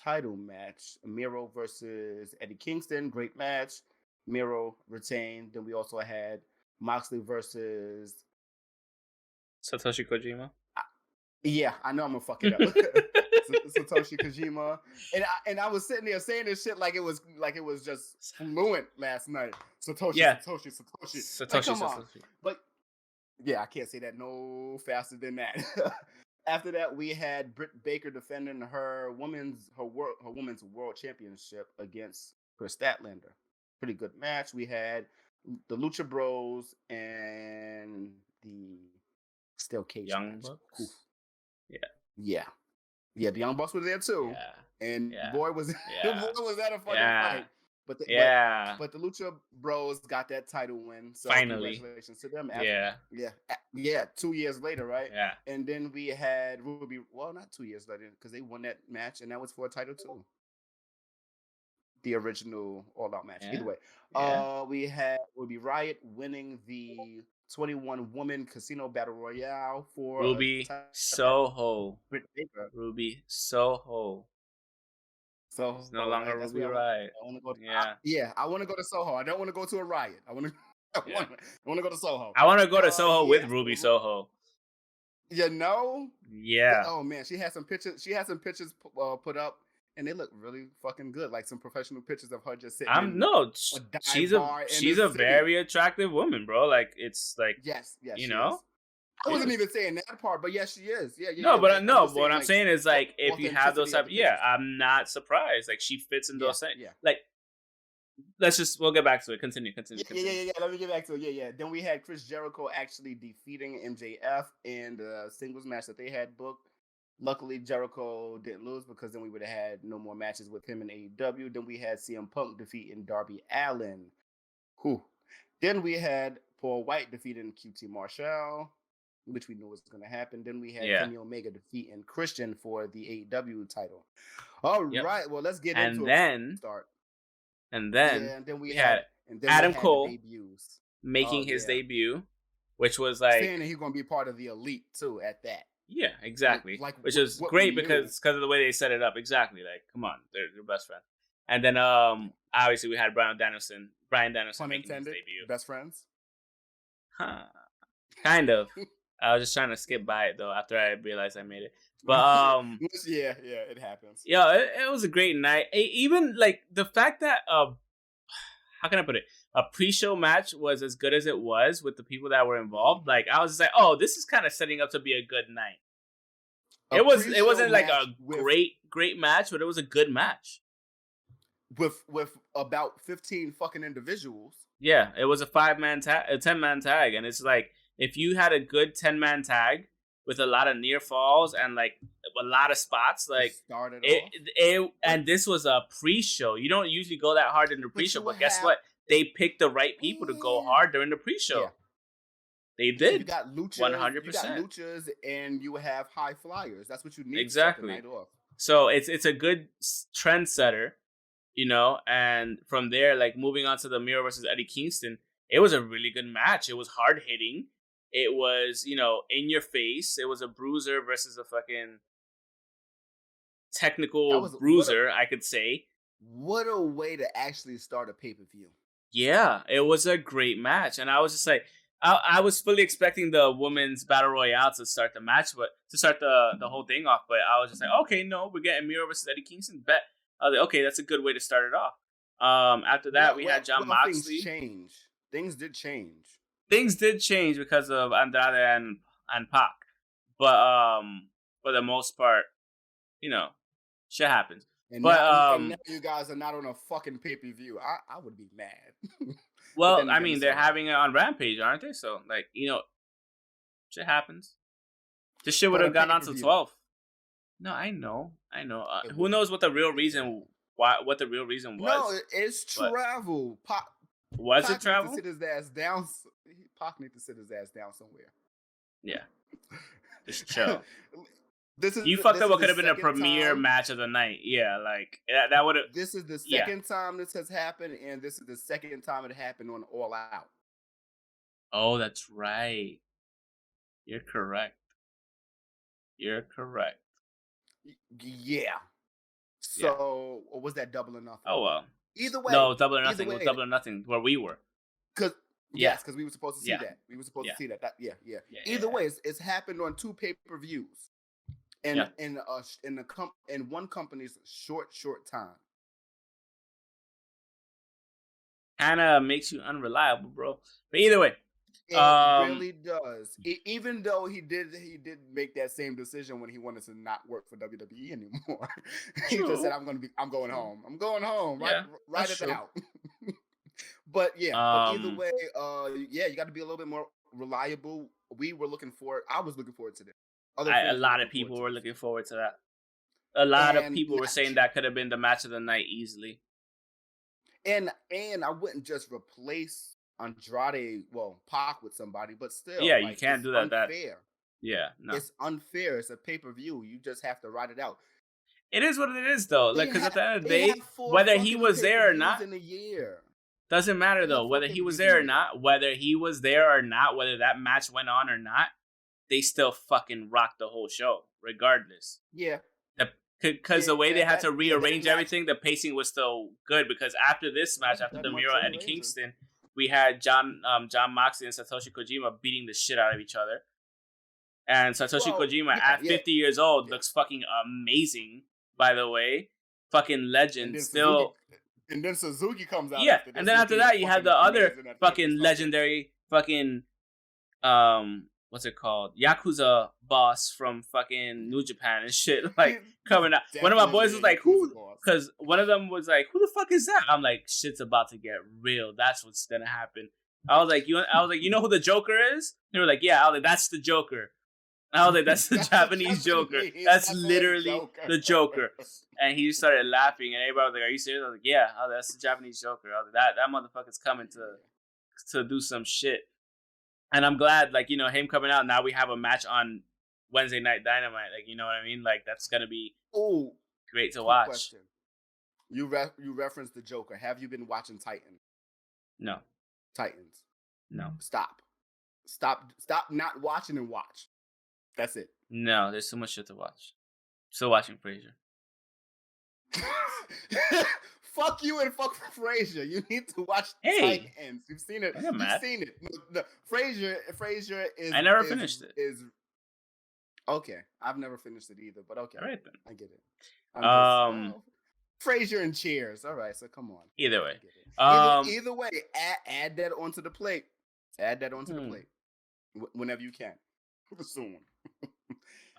title match, Miro versus Eddie Kingston. Great match. Miro retained. Then we also had Moxley versus Satoshi Kojima. Yeah, I know I'm gonna fuck it up. Satoshi Kojima, and I was sitting there saying this shit like it was just fluent last night. Satoshi. Like, come on. But yeah, I can't say that no faster than that. After that, we had Britt Baker defending her women's world championship against Chris Statlander. Pretty good match. We had the Lucha Bros and the Steel Cage Young Bucks. Yeah. The Young Bucks were there too. Yeah. And boy was that a fucking fight. But the Lucha Bros got that title win. So finally, congratulations to them. 2 years later, right? Yeah. And then we had Ruby. Well, not 2 years later, because they won that match, and that was for a title too. The original All Out match. Either way, we had Ruby Riott winning the 21-woman Casino Battle Royale for Ruby Soho. Ruby Soho. So it's no longer Ruby Riott. I want to go to Soho. I don't want to go to a Riot. I want to go to Soho. I want to go to Soho with Ruby Soho. You know? Yeah. Oh man, she had some pictures. She had some pictures put up, and they look really fucking good. Like some professional pictures of her just sitting. She's a very attractive woman, bro. Like, it's like, yes, you know. I wasn't even saying that part, but yes, she is. But what I'm saying is, like, if you have those type, I'm not surprised. Like, she fits in those things. Yeah. Like, we'll get back to it. Continue. Yeah. Let me get back to it. Yeah. Then we had Chris Jericho actually defeating MJF in the singles match that they had booked. Luckily, Jericho didn't lose because then we would have had no more matches with him in AEW. Then we had CM Punk defeating Darby Allin. Whew. Then we had Paul White defeating QT Marshall, which we knew was going to happen. Then we had Kenny Omega defeating Christian for the AEW title. All right, well, let's get into it. Start. And then we had Adam Cole making his debut, which was like saying that he's going to be part of the Elite too. At that, yeah, exactly. Which is great because of the way they set it up. Exactly, like come on, they're best friends. And then obviously we had Bryan Danielson making his debut. Best friends? Huh. Kind of. I was just trying to skip by it though after I realized I made it. But yeah, it happens. Yeah, it was a great night. Even like the fact that how can I put it? A pre-show match was as good as it was with the people that were involved. Like I was just like, oh, this is kind of setting up to be a good night. It wasn't like a great match, but it was a good match. With about 15 fucking individuals. Yeah, it was a 10-man tag, and it's like if you had a good 10-man tag with a lot of near falls and like a lot of spots, like and this was a pre-show. You don't usually go that hard in the pre-show, but guess what? They picked the right people to go hard during the pre-show. Yeah. They did. You got luchas, 100%. You got luchas, and you have high flyers. That's what you need. Exactly. To start the night off. So it's a good trendsetter, you know. And from there, like moving on to the Miro versus Eddie Kingston, it was a really good match. It was hard hitting. It was, you know, in your face. It was a bruiser versus a fucking technical bruiser, I could say. What a way to actually start a pay-per-view. Yeah, it was a great match. And I was just like, I was fully expecting the women's battle royale to start the match, but to start the whole thing off. But I was just like, okay, no, we're getting Miro versus Eddie Kingston. Bet. I was like, okay, that's a good way to start it off. After that, we had Jon Moxley. Things did change. Things did change because of Andrade and Pac. But for the most part, you know, shit happens. And now you guys are not on a fucking pay-per-view. I would be mad. Well, I mean, they're having it on Rampage, aren't they? So, like, you know, shit happens. This shit would have gone on to 12. No, I know. Who knows what the real reason? What the real reason was? No, it's travel. Was it travel? Pac needs to sit his ass down. Pac needs to sit his ass down somewhere. Yeah, just chill. You fucked up what could have been a premiere match of the night. Yeah, like that would have. This is the second time this has happened, and this is the second time it happened on All Out. Oh, that's right. You're correct. Yeah. So, or was that Double or Nothing? Oh well. Either way. No, Double or Nothing. It was Double or Nothing where we were. Because we were supposed to see that. We were supposed to see that. Either way, it's happened on 2 pay-per-views. In one company's short time. Kind of makes you unreliable, bro. But either way, it really does. Even though he did make that same decision when he wanted to not work for WWE anymore. He just said, "I'm going home. I'm going home. Write it out." But either way, you got to be a little bit more reliable. I was looking forward to this. A lot of people were looking forward to that. A lot of people were saying that could have been the match of the night easily. And I wouldn't just replace Pac with somebody, but still. Yeah, you can't do that. Unfair. No. It's unfair. It's a pay-per-view. You just have to write it out. It is what it is, though. Like, because at the end of the day, whether he was there or not, in a year. Doesn't matter though. Whether he was there or not, whether that match went on or not. They still fucking rocked the whole show, regardless. Yeah. Because the way they had to rearrange everything, the pacing was still good. Because after this match, after the Miro and Eddie Kingston, we had Jon Moxley and Satoshi Kojima beating the shit out of each other. And Satoshi Kojima, at 50 years old, looks fucking amazing, by the way. Fucking legend. Still. And then Suzuki comes out. Yeah, and then after that, you have the other fucking legendary fucking... what's it called? Yakuza boss from fucking New Japan and shit, like coming out. One of my boys was like, "Who?" Because one of them was like, "Who the fuck is that?" I'm like, "Shit's about to get real. That's what's gonna happen." I was like, "You know who the Joker is?" They were like, "Yeah." I was like, "That's the Joker." I was like, that's the Japanese Joker. That's literally the Joker. And he started laughing, and everybody was like, are you serious? I was like, yeah, that's the Japanese Joker. I was like, that motherfucker's coming to do some shit. And I'm glad, like, you know, him coming out, now we have a match on Wednesday Night Dynamite. Like, you know what I mean? Like, that's going to be great to watch. Question. You referenced the Joker. Have you been watching Titans? No. Titans? No. Stop not watching and watch. That's it. No, there's so much shit to watch. Still watching Frasier. Fuck you and fuck Frasier. You need to watch Titans. You've seen it. You've seen it. No, Frasier is. I never finished it. Okay. I've never finished it either, but okay. All right then. I get it. Frasier and Cheers. All right, so come on. Either way. Either way, add that onto the plate. Add that onto the plate whenever you can. Soon.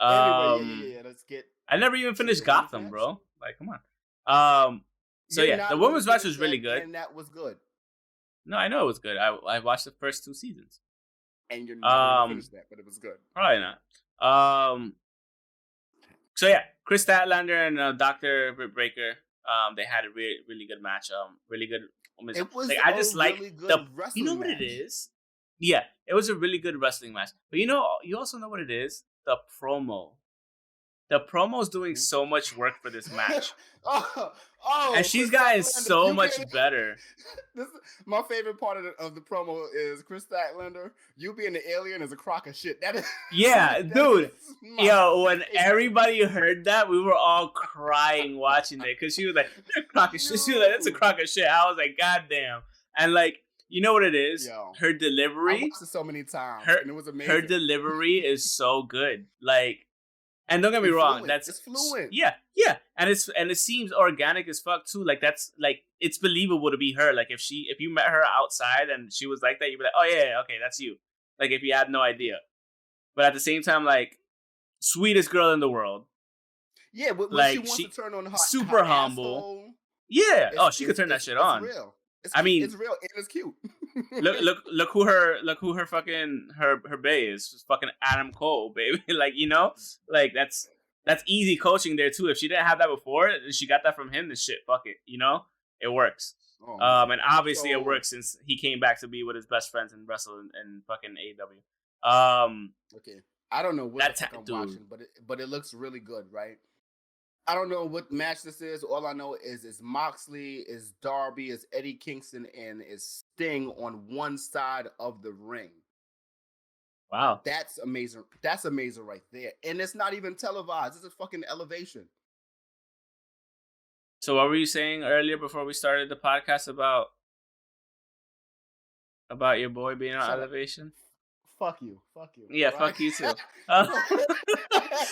Anyway, let's get. I never even finished Gotham, bro. Like, come on. So yeah, the women's match was really good, and that was good. No, I know it was good. I watched the first 2 seasons, and you're not gonna finish that, but it was good. Probably not. So yeah, Chris Statlander and Dr. Britt Baker. They had a really good match. Really good. It was. Like, I just like really good the. Wrestling You know what match. it is? Yeah, it was a really good wrestling match. But you also know what it is? The promo. The promo's doing so much work for this match. And she's gotten so much better. My favorite part of the promo is Chris Statlander. You being the alien is a crock of shit. That is. Yeah, dude. Yo, when everybody heard that, we were all crying watching it because she was like, "They're a crock of shit." She was like, "That's a crock of shit." I was like, "God damn!" And like. You know what it is? Her delivery. I watched it so many times, and it was amazing. Her delivery is so good. Like, and don't get me wrong, it's fluent. Yeah, and it seems organic as fuck too. Like that's like it's believable to be her. Like if you met her outside and she was like that, you'd be like, oh yeah, okay, that's you. Like if you had no idea, but at the same time, like sweetest girl in the world. Yeah, but like she wants to turn on super humble. Asshole, yeah. She could turn that shit on. Real. I mean, it's real and it's cute. look who her fucking her bae is. It's fucking Adam Cole, baby. Like, you know, like that's easy coaching there too. If she didn't have that before, and she got that from him, then shit, fuck it. You know, it works. And obviously it works since he came back to be with his best friends and wrestle in fucking AEW. Okay, I don't know what the fuck I'm watching, but it looks really good, right? I don't know what match this is. All I know is it's Moxley, is Darby, is Eddie Kingston, and is Sting on one side of the ring. Wow. That's amazing. That's amazing right there. And it's not even televised. It's a fucking elevation. So what were you saying earlier before we started the podcast about your boy being on elevation? Fuck you. Yeah, right? Fuck you too.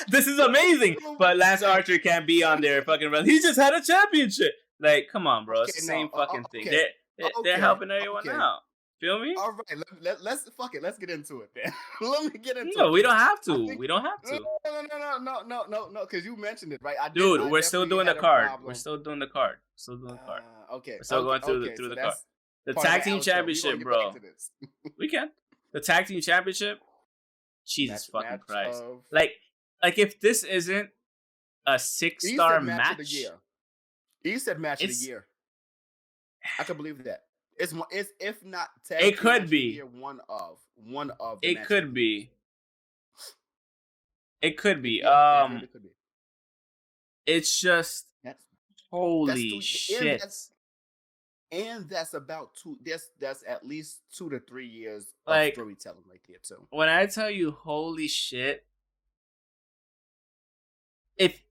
This is amazing, but Lance Archer can't be on there fucking run. He just had a championship. Like, come on, bro. It's the same fucking thing. They're helping everyone out. Feel me? All right, let's fuck it. Let's get into it, then. Let me get into it. No, we don't have to. We don't have to. No, because you mentioned it, right? Dude, we're still doing the card. We're still doing the card. Okay. We're still going through the card. The tag team championship, bro. We can. The tag team championship. Jesus fucking Christ! Like if this isn't a 6-star match. He said match of the year. I can believe that. It's if not tag it could be one of. It could be. It could be. It's just holy shit. And that's about that's at least 2 to 3 years of storytelling right there too. When I tell you holy shit, if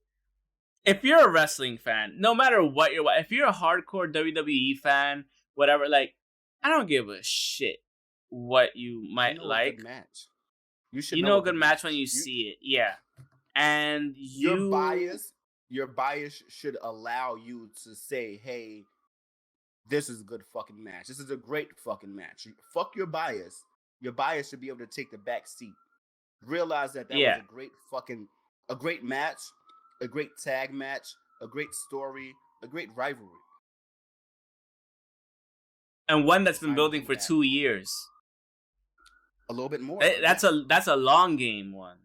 you're a wrestling fan, no matter what if you're a hardcore WWE fan, whatever, like I don't give a shit what you might like. A good match. You should know a good match when you see it. Yeah. And your bias should allow you to say, hey, this is a good fucking match. This is a great fucking match. Fuck your bias. Your bias should be able to take the back seat. Realize that was a great match, a great tag match, a great story, a great rivalry. And one that's been building for 2 years. A little bit more. That's a long game one.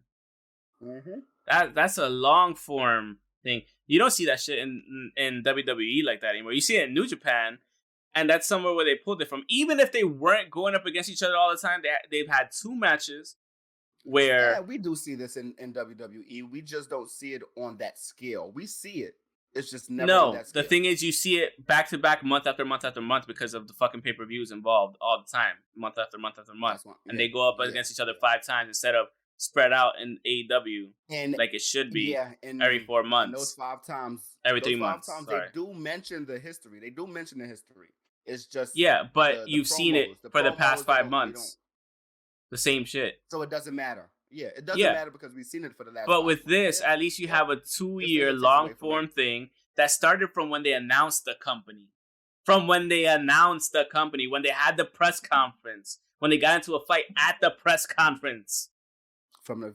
That's a long form thing. You don't see that shit in WWE like that anymore. You see it in New Japan, and that's somewhere where they pulled it from. Even if they weren't going up against each other all the time, they've had 2 matches where we do see this in WWE. We just don't see it on that scale. We see it. It's just never on that scale. The thing is, you see it back to back, month after month after month, because of the fucking pay-per-views involved all the time, month after month after month, and they go up against each other 5 times instead of spread out in AEW like it should be every 4 months. And those 5 times, every 3 months. They do mention the history. It's just but you've seen it for the past 5 months. The same shit. So it doesn't matter. Yeah, it doesn't matter because we've seen it for the last. But with this, at least you have a 2-year long form thing that started from when they announced the company. When they had the press conference, when they got into a fight at the press conference. From the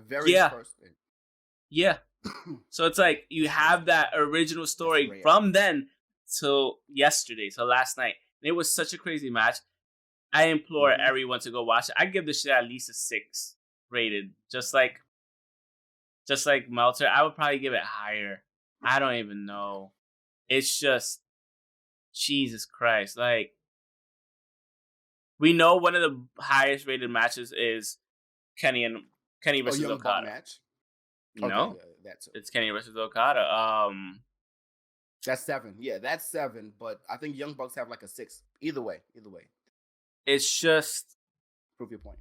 very first thing. Yeah. So it's like you have that original story from then till yesterday, till last night. And it was such a crazy match. I implore everyone to go watch it. I give this shit at least a 6 rated. Just like Meltzer, I would probably give it higher. I don't even know. It's just Jesus Christ. Like, we know one of the highest rated matches is Kenny versus Okada. Match? No, it's Kenny versus Okada. That's 7. Yeah, that's 7. But I think Young Bucks have like a 6. Either way. It's just prove your point.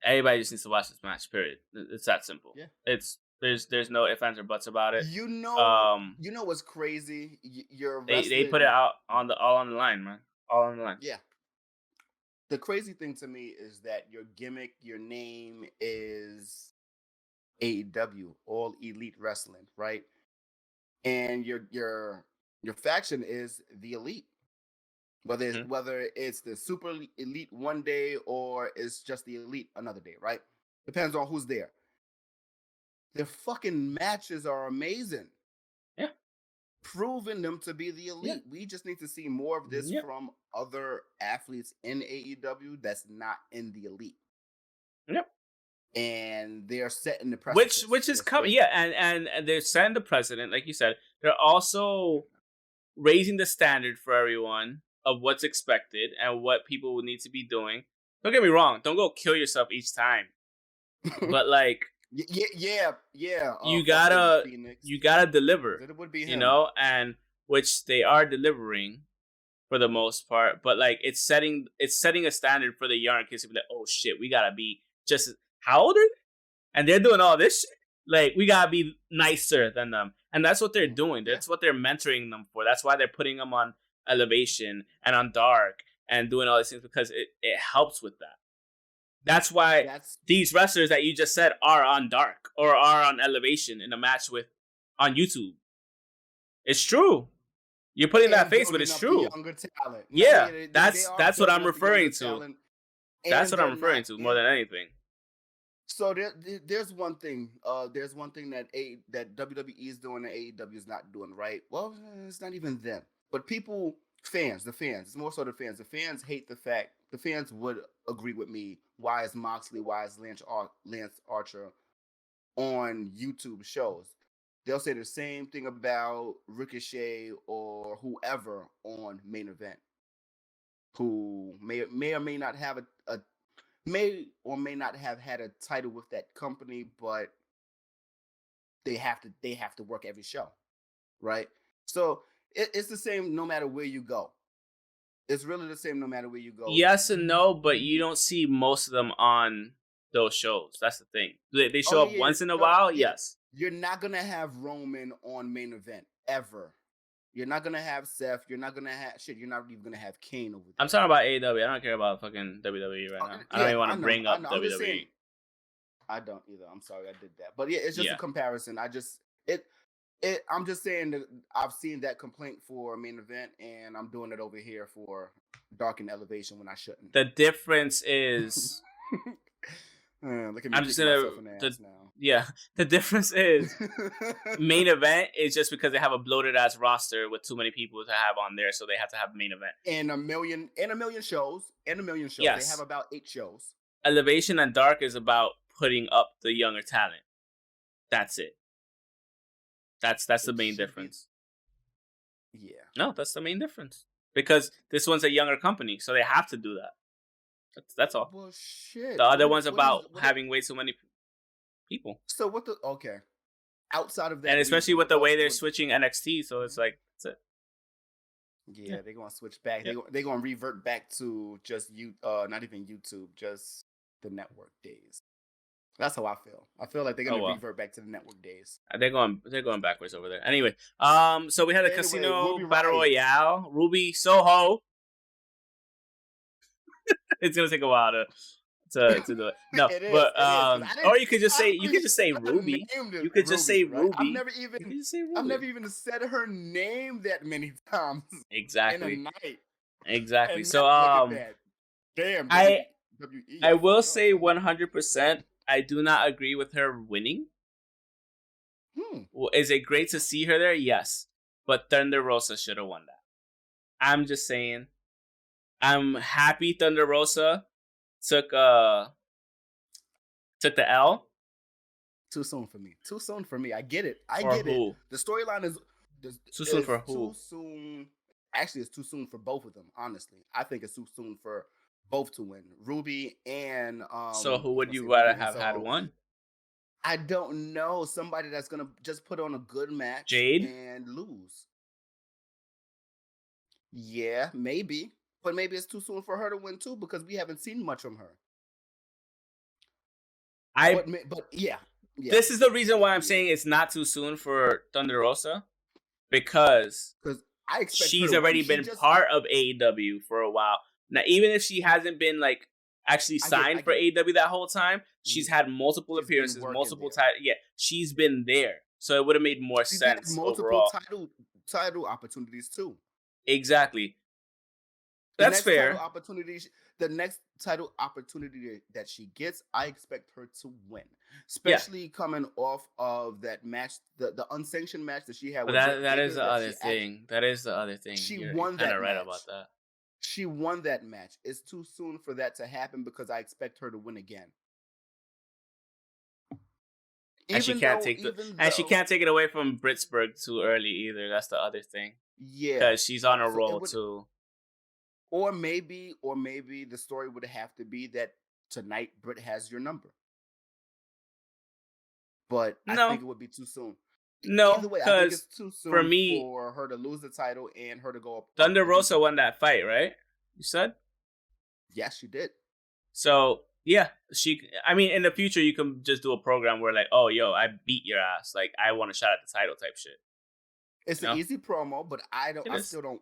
Everybody just needs to watch this match. Period. It's that simple. Yeah. There's no ifs, ands, or buts about it. You know what's crazy? They put it out all on the line, man. All on the line. Yeah. The crazy thing to me is that your gimmick, your name is AEW, All Elite Wrestling, right? And your faction is the Elite. Whether it's the Super Elite one day or it's just the Elite another day, right? Depends on who's there. Their fucking matches are amazing. Yeah. Proving them to be the Elite. Yeah. We just need to see more of this from other athletes in AEW that's not in the Elite. Yep. And they're setting the precedent. Which is coming. Yeah, and they're setting the precedent, like you said. They're also raising the standard for everyone of what's expected and what people would need to be doing. Don't get me wrong. Don't go kill yourself each time. But like, yeah. You gotta deliver. It would be him. You know, and which they are delivering for the most part. But like, it's setting a standard for the younger kids to be like, oh shit, we gotta be just how old are they? And they're doing all this shit. Like, we gotta be nicer than them, and that's what they're doing. That's what they're mentoring them for. That's why they're putting them on Elevation and on Dark and doing all these things, because it helps with that. That's why these wrestlers that you just said are on Dark or are on Elevation in a match on YouTube. It's true. You're putting that face, but it's true. Yeah, that's what I'm referring to. That's what I'm referring to more than anything. So there's one thing. There's one thing that WWE is doing that AEW is not doing, right? Well, it's not even them. But the fans, it's more so the fans. The fans hate the fact, the fans would agree with me, why is Moxley, why is Lance Archer on YouTube shows? They'll say the same thing about Ricochet or whoever on Main Event, who may or may not have may or may not have had a title with that company, but they have to work every show, right? So it's the same no matter where you go. It's really the same no matter where you go. Yes and no, but you don't see most of them on those shows. That's the thing. They show up once in a while, yes. You're not going to have Roman on Main Event, ever. You're not going to have Seth. You're not going to have... Shit, you're not even going to have Kane over there. I'm talking about AEW. I don't care about fucking WWE right now. I don't even want to bring up WWE. I don't either. I'm sorry I did that. But yeah, it's just a comparison. I'm just saying that I've seen that complaint for Main Event, and I'm doing it over here for Dark and Elevation when I shouldn't. The difference is... Look at me. I'm just gonna... Yeah, the difference is Main Event is just because they have a bloated ass roster with too many people to have on there, so they have to have Main Event. And a million shows. Yes. They have about 8 shows. Elevation and Dark is about putting up the younger talent. That's it. That's the main difference. Yeah. No, that's the main difference. Because this one's a younger company, so they have to do that. That's all. Well, shit. The other one's about having way too many people. So what the outside of that, and especially with the way they're switching NXT, so it's like that's it. Yeah, they're gonna switch back. They're gonna revert back to just not even YouTube, just the network days. That's how I feel. I feel like they're gonna revert back to the network days. They're going backwards over there. Anyway, so we had a casino battle royale. Ruby Soho. It's gonna take a while to do it. No, or you could just say Ruby. You could just say Ruby. I've never even said her name that many times. Exactly. In a night. Exactly. And so damn. I will say 100%. I do not agree with her winning. Well, is it great to see her there? Yes, but Thunder Rosa should have won that. I'm just saying. I'm happy Thunder Rosa took the L. Too soon for me. I get it. The storyline is too soon for who? Too soon. Actually, it's too soon for both of them. Honestly, I think it's too soon for both to win. Ruby and So who would you rather have had won? I don't know. Somebody that's gonna just put on a good match, Jade, and lose. Yeah, maybe. But maybe it's too soon for her to win too because we haven't seen much from her. But yeah. This is the reason why I'm saying it's not too soon for Thunder Rosa because I expect she's already been part of AEW for a while. Now, even if she hasn't been like actually signed for AEW that whole time, she's had multiple appearances, multiple titles. Yeah, she's been there, so it would have made more sense. Had multiple overall. title opportunities too. Exactly. That's fair. The next title opportunity that she gets, I expect her to win. Especially coming off of that match, the unsanctioned match that she had with that is the other thing. That is the other thing. She won that match. Right about that. She won that match. It's too soon for that to happen because I expect her to win again. And she can't take it away from Britsburg too early either. That's the other thing. Yeah. Because she's on a roll too. Or maybe the story would have to be that tonight Britt has your number. But I think it would be too soon. No, because it's too soon for me, for her to lose the title and her to go up. Thunder Rosa won that fight, right? You said? Yes, she did. So yeah, I mean, in the future, you can just do a program where like, oh, yo, I beat your ass. Like, I want a shot at the title type shit. It's an easy promo, but I still don't.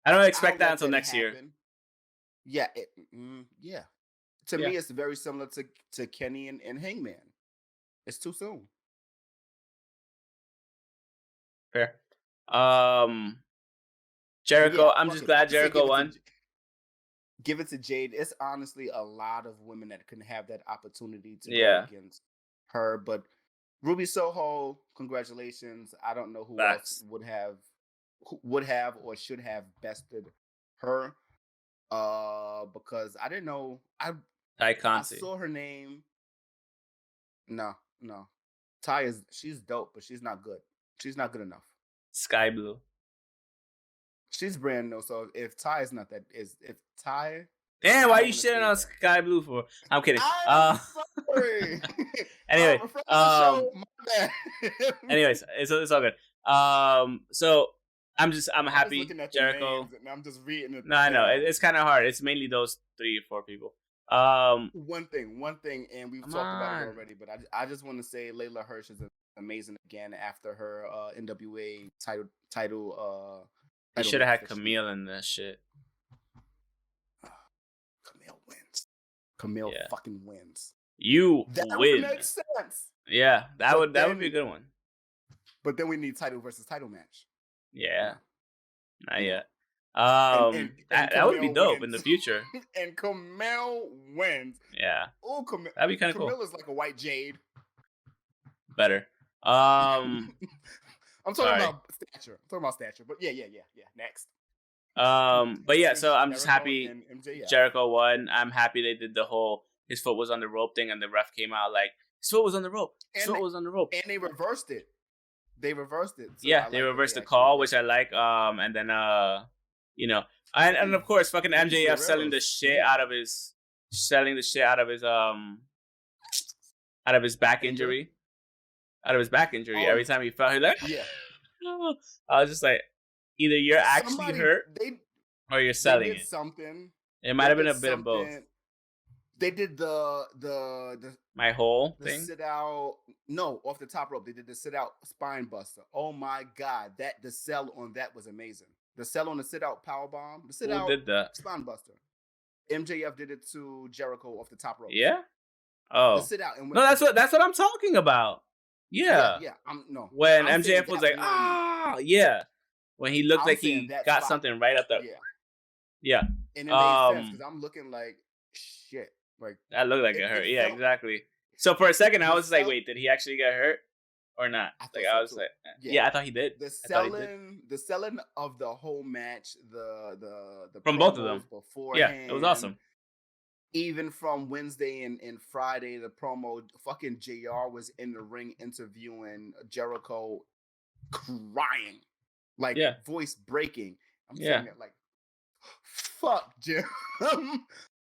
I don't expect that until next year. Yeah, yeah. To me, it's very similar to Kenny and Hangman. It's too soon. Fair. Jericho. I'm just glad Jericho won. Give it to Jade. It's honestly a lot of women that can have that opportunity to go against her. But Ruby Soho, congratulations. I don't know who else would have or should have bested her. Because I didn't know. I saw her name. No. Ty she's dope, but she's not good. She's not good enough. Sky Blue. She's brand new, so if Ty is not that, if Ty. Damn, why are you shitting on Sky Blue for? I'm kidding. I'm sorry. Anyway, anyways, it's all good. So I'm happy Jericho. And I'm just reading it. No, I know it's kind of hard. It's mainly those 3 or 4 people. One thing, and we've talked about it already, but I just want to say Layla Hirsch is amazing again after her NWA title. They should have had Camille in this shit. Camille wins. Camille fucking wins. That would make sense. Yeah, that would be a good one. But then we need title versus title match. Yeah, not yet. That would be dope in the future. And Camille wins. Yeah. Oh, Camille. That'd be kind of cool. Camille is like a white Jade. Better. I'm talking about stature. But yeah. Next. But yeah, so I'm just happy Jericho won. I'm happy they did the whole his foot was on the rope thing, and the ref came out like his foot was on the rope. His foot was on the rope, and they reversed it. They reversed it. So yeah, they reversed the call, which I like. And then you know, and of course, fucking MJF selling the shit out of his back injury. Every time he fell, he like, yeah. I was just like, either you're actually hurt or you're selling it. Something. It might have been a bit of both. They did the my whole thing. Sit out. No, off the top rope. They did the sit out spine buster. Oh my god, the sell on that was amazing. The sell on the sit out power bomb. The sit out did that? Spine buster. MJF did it to Jericho off the top rope. Yeah. Oh. The sit out. And no, that's what I'm talking about. Yeah. Yeah. When MJF was like, yeah. When he looked like he got something right up there. Yeah. And it made sense because I'm looking like shit. Like that looked like it hurt. Yeah, exactly. So for a second, I was like, wait, did he actually get hurt or not? I was like, yeah, I thought he did. The selling of the whole match, the from both of them beforehand, yeah, it was awesome. Even from Wednesday and Friday, the promo, fucking JR was in the ring interviewing Jericho, crying, like voice breaking. I'm saying that like, fuck Jim.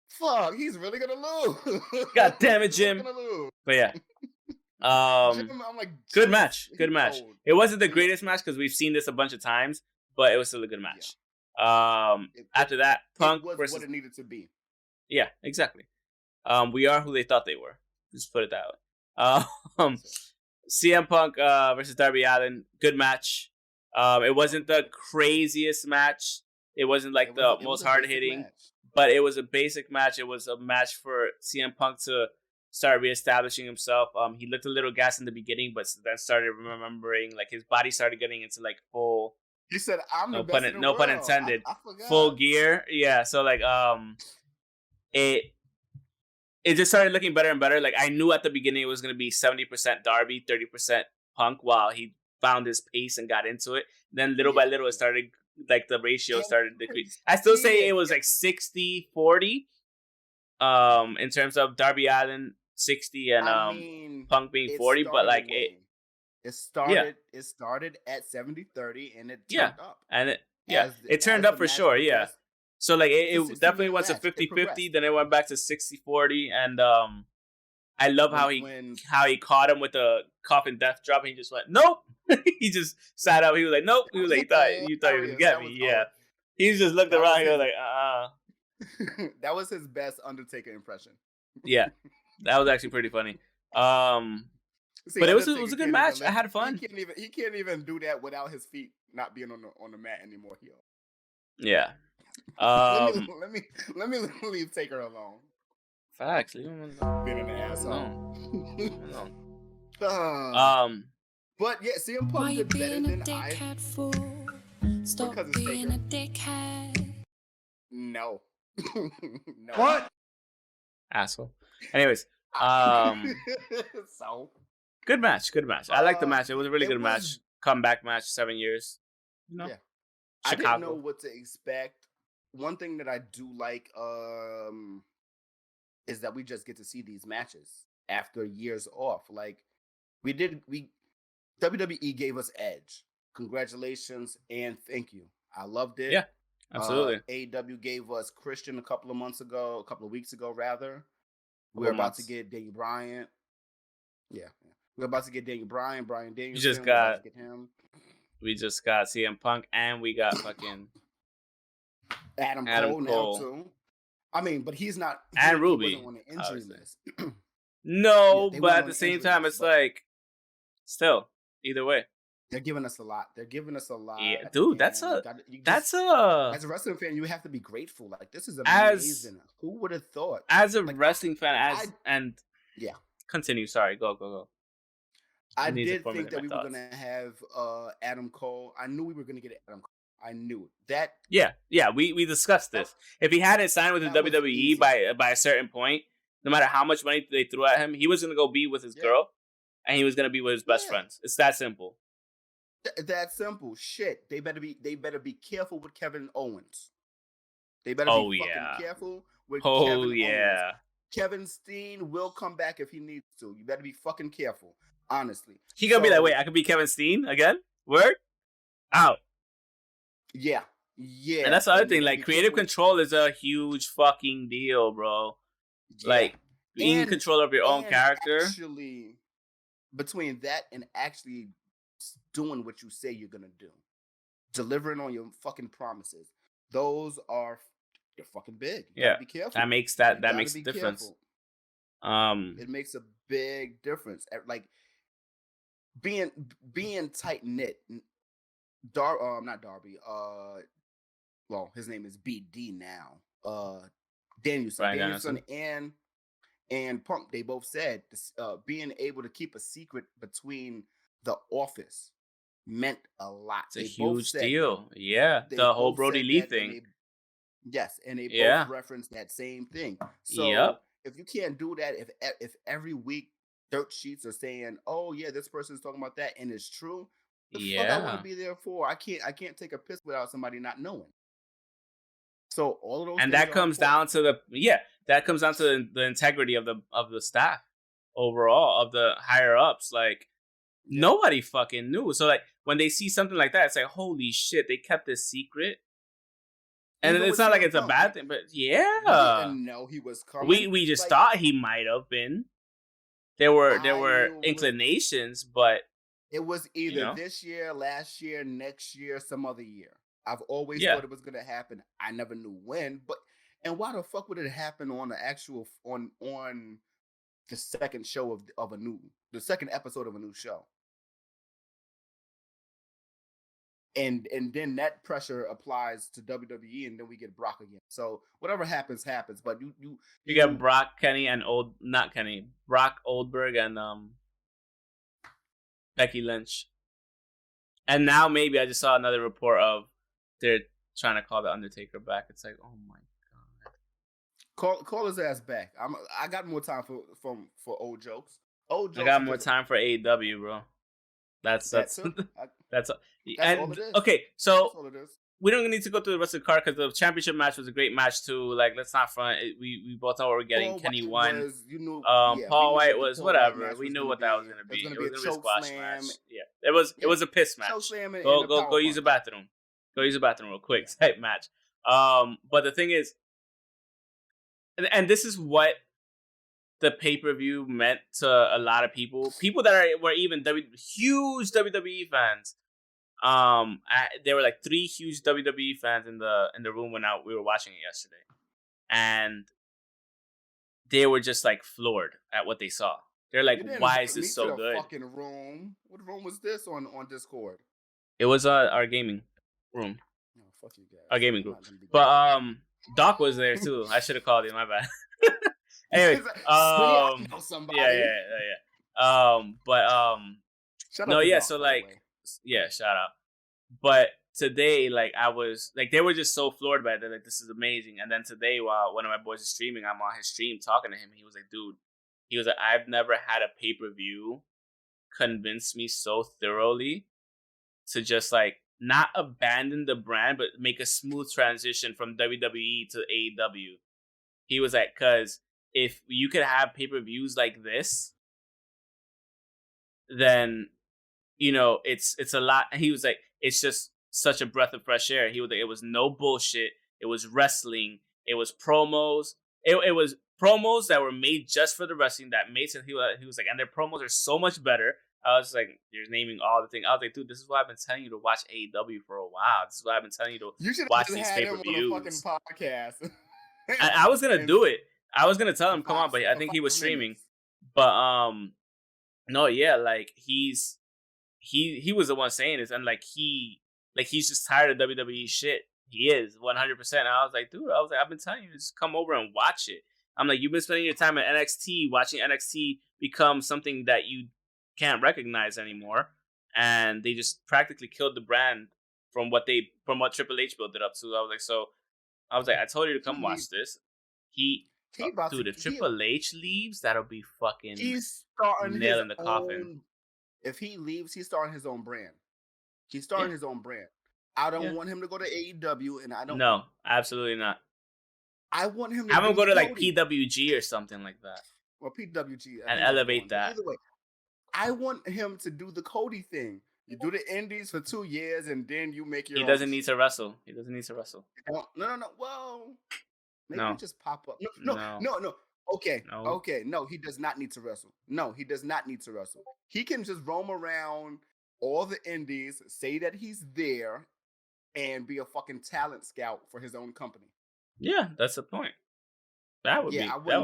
Fuck, he's really gonna lose. God damn it, Jim. But yeah. Jim, I'm like, good match. It wasn't the greatest match because we've seen this a bunch of times, but it was still a good match. Yeah. After that, Punk versus what it needed to be. Yeah, exactly. We are who they thought they were. Just put it that way. CM Punk versus Darby Allin, good match. It wasn't the craziest match. It wasn't like the most hard hitting. But it was a basic match. It was a match for CM Punk to start reestablishing himself. He looked a little gassed in the beginning, but then started remembering, like his body started getting into like full. He said, "I'm the best in the no world." Pun intended. I forgot. Full gear. Yeah. So like it just started looking better and better. Like I knew at the beginning it was gonna be 70% Darby, 30% Punk, while he found his pace and got into it. Then little by little it started. Like the ratio started decreasing. I still say it was like 60-40 in terms of Darby Allin 60 and Punk being 40, but like it started at 70-30 and it turned up. And it turned up for sure, yeah. So like it definitely went to 50-50, then it went back to 60-40 and I love how he caught him with a coffin death drop and he just went, nope. He just sat up. He was like, nope. He was like, you thought you were going to get me. Yeah. He just looked around. He was like, That was his best Undertaker impression. Yeah. That was actually pretty funny. But it was a good match. I had fun. He can't even do that without his feet not being on the mat anymore. Yeah. Let me leave Taker alone. Facts. Leave him alone. Being an asshole. No. But yeah, CM Punk did better than fool? Stop being a dickhead. No. What? Asshole. Anyways, so good match. I like the match. It was a really good match. Comeback match, 7 years. You know? Yeah. Chicago. I didn't know what to expect. One thing that I do like is that we just get to see these matches after years off. Like WWE gave us Edge. Congratulations and thank you. I loved it. Yeah, absolutely. AEW gave us Christian a couple of weeks ago rather. We're about to get Daniel Bryan. Yeah. We're about to get Daniel Bryan, Bryan Danielson. We just got CM Punk and we got fucking Adam Cole now too. I mean, but he's not. And Ruby. He wasn't on the injury list. No, but at the same time, it's like still. Either way, they're giving us a lot. Yeah, dude, as a wrestling fan, you have to be grateful. Like this is amazing. Who would have thought? As a wrestling fan, continue. Sorry, go. I did think that we were gonna have Adam Cole. I knew we were gonna get Adam Cole. I knew that. Yeah. We discussed this. If he hadn't signed with the WWE by a certain point, no matter how much money they threw at him, he was gonna go be with his girl. And he was gonna be with his best friends. It's that simple. That simple. Shit. They better be careful with Kevin Owens. They better be fucking careful with Kevin Owens. Kevin Steen will come back if he needs to. You better be fucking careful, honestly. He gonna be like, wait, I could be Kevin Steen again? Word? Out. Yeah. Yeah. And that's the other thing. Like, creative control is a huge fucking deal, bro. Yeah. Like, being in control of your own character. Actually, between that and actually doing what you say you're gonna do, delivering on your fucking promises, those are they're fucking big. You gotta be careful. That makes that makes a difference. It makes a big difference. Like being tight knit. Not Darby. Well, his name is BD now. Danielson and Punk, they both said being able to keep a secret between the office meant a lot. It's a huge deal. Yeah, the whole Brody Lee thing. And they both referenced that same thing. So if you can't do that, if every week dirt sheets are saying, "Oh yeah, this person's talking about that," and it's true, the fuck I want to be there for? I can't take a piss without somebody not knowing. So all of those, and that comes down to the integrity of the staff overall, of the higher ups. Like nobody fucking knew. So like when they see something like that, it's like, holy shit, they kept this secret. And it's not like it's a bad thing, but yeah, we didn't know he was coming. We just thought he might have been. There were inclinations, but it was either this year, last year, next year, some other year. I've always thought it was gonna happen. I never knew when, and why the fuck would it happen on the actual on the second show of the second episode of a new show? And then that pressure applies to WWE, and then we get Brock again. So whatever happens. But you get Brock, Kenny, and Brock Oldberg and Becky Lynch. And now maybe I just saw another report of they're trying to call the Undertaker back. It's like, oh my god, call his ass back. I got more time for old jokes. I got more time for AEW, bro. That's all it is. Okay, so we don't need to go through the rest of the card because the championship match was a great match too. Like, let's not front. We both know what we're getting. Kenny won. Paul White was whatever. We knew what that was gonna be. It was gonna be a squash match. Yeah, it was a piss match. Go use the bathroom. Go use the bathroom real quick. Type match. But the thing is, and this is what the pay-per-view meant to a lot of people that were even huge WWE fans. There were like 3 huge WWE fans in the room when we were watching it yesterday, and they were just like floored at what they saw. They're like, "Why is this so good?" Fucking room. What room was this on Discord? It was our gaming room. Oh, fuck you guys. Our gaming group. But Doc was there too. I should have called you. My bad. Anyway, shout out. But today, like, I was like, they were just so floored by it. They're like, this is amazing. And then today, while one of my boys is streaming, I'm on his stream talking to him. He was like, dude, I've never had a pay-per-view convince me so thoroughly to just like not abandon the brand, but make a smooth transition from WWE to AEW. He was like, cause if you could have pay-per-views like this, then, it's a lot. He was like, it's just such a breath of fresh air. He was like, it was no bullshit. It was wrestling. It was promos. It was promos that were made just for the wrestling that made sense. He was like, and their promos are so much better. I was like, you're naming all the things. I was like, dude, this is why I've been telling you to watch AEW for a while. This is why I've been telling you to watch these pay-per-views. Fucking podcast. I was gonna do it. I was gonna tell him, come on, but I think he was streaming. But no, yeah, like he was the one saying this, and like he's just tired of WWE shit. He is 100%. I was like, dude, I've been telling you, just come over and watch it. I'm like, you've been spending your time at NXT watching NXT become something that you can't recognize anymore, and they just practically killed the brand from what Triple H built it up to. I was like, I told you to come watch this. Dude, if Triple H leaves, that'll be fucking nail in the coffin. If he leaves, he's starting his own brand. He's starting his own brand. I don't want him to go to AEW, and I don't. No, absolutely not. I want him to have him go to like Cody. PWG or something like that. Or PWG. And elevate that. Either way, I want him to do the Cody thing. You do the indies for 2 years, and then you make your. He doesn't need to wrestle. He doesn't need to wrestle. No. Well, maybe no. just pop up. No. Okay. No. Okay. No, he does not need to wrestle. No, he does not need to wrestle. He can just roam around all the indies, say that he's there, and be a fucking talent scout for his own company. Yeah, that's the point. That would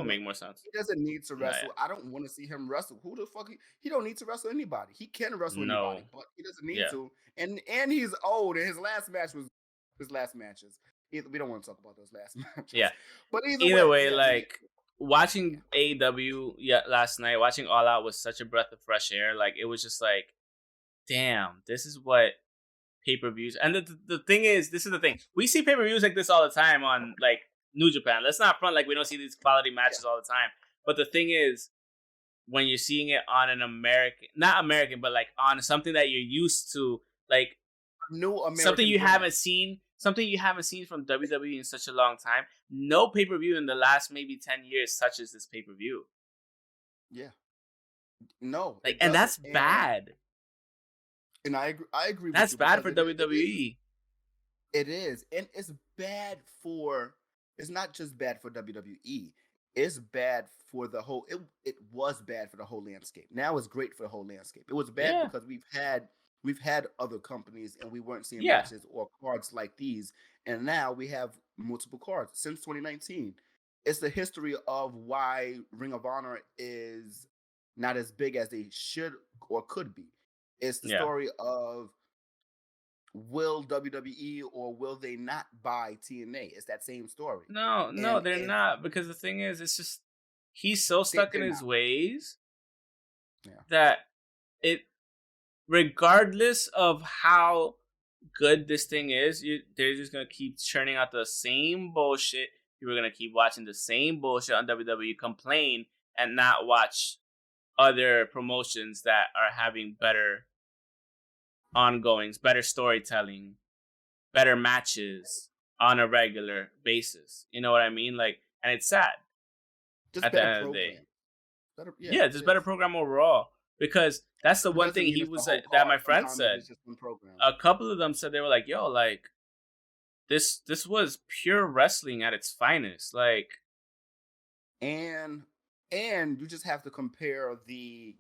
make more sense. He doesn't need to wrestle. I don't want to see him wrestle. Who the fuck? He don't need to wrestle anybody. He can wrestle anybody, but he doesn't need to. And he's old, and his last match was his last matches. We don't want to talk about those last matches. Yeah. But either way, like watching AEW last night, watching All Out was such a breath of fresh air. Like it was just like, damn, this is what pay-per-views. And the thing is, this is the thing. We see pay-per-views like this all the time on like New Japan. Let's not front like we don't see these quality matches all the time. But the thing is, when you're seeing it on an not American, but like on something that you're used to, like new American something you haven't seen from WWE in such a long time. No pay-per-view in the last maybe 10 years touches this pay-per-view. Yeah. No. Like, and that's bad. And I agree with that's bad for WWE. It is. And it's bad for... It's not just bad for WWE. It's bad for the whole... It was bad for the whole landscape. Now it's great for the whole landscape. It was bad because we've had other companies and we weren't seeing matches or cards like these. And now we have multiple cards since 2019. It's the history of why Ring of Honor is not as big as they should or could be. It's the story of will WWE or will they not buy TNA? It's that same story. No, they're not. Because the thing is, it's just he's so stuck in his ways that regardless of how good this thing is, they're just gonna keep churning out the same bullshit. You're gonna keep watching the same bullshit on WWE, complain and not watch other promotions that are having better ongoings, better storytelling, better matches on a regular basis. You know what I mean? Like, and it's sad. Just at the end of the day. Just better program overall. Because that's the one thing he was that my friend said. A couple of them said they were like, "Yo, like this was pure wrestling at its finest." Like, and you just have to compare the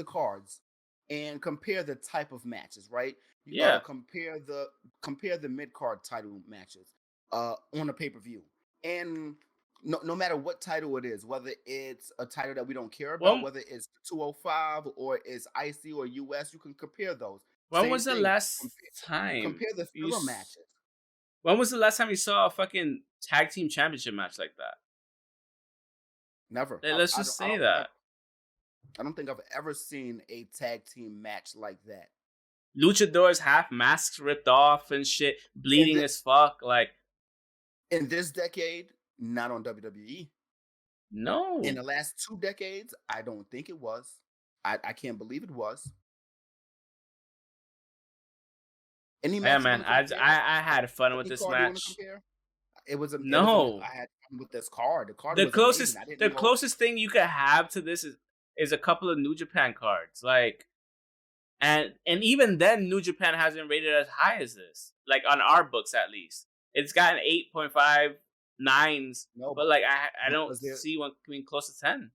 cards and compare the type of matches, right? You gotta compare the mid card title matches on a pay-per-view. And no matter what title it is, whether it's a title that we don't care about, whether it's 205 or it's IC or US, you can compare those. When was the last time? Compare the filler matches. When was the last time you saw a fucking tag team championship match like that? Never. Let's just say that. I don't think I've ever seen a tag team match like that. Luchadors, half masks ripped off and shit, bleeding as fuck. Like, in this decade, not on WWE. No. In the last 2 decades, I don't think it was. I can't believe it was. Any match? Yeah, man. I had fun with this match. It was I had fun with this card. The closest thing you could have to this is a couple of New Japan cards. Like, and even then, New Japan hasn't rated as high as this. Like, on our books, at least. It's got an 8.5 9s, but like I don't see one being close to 10.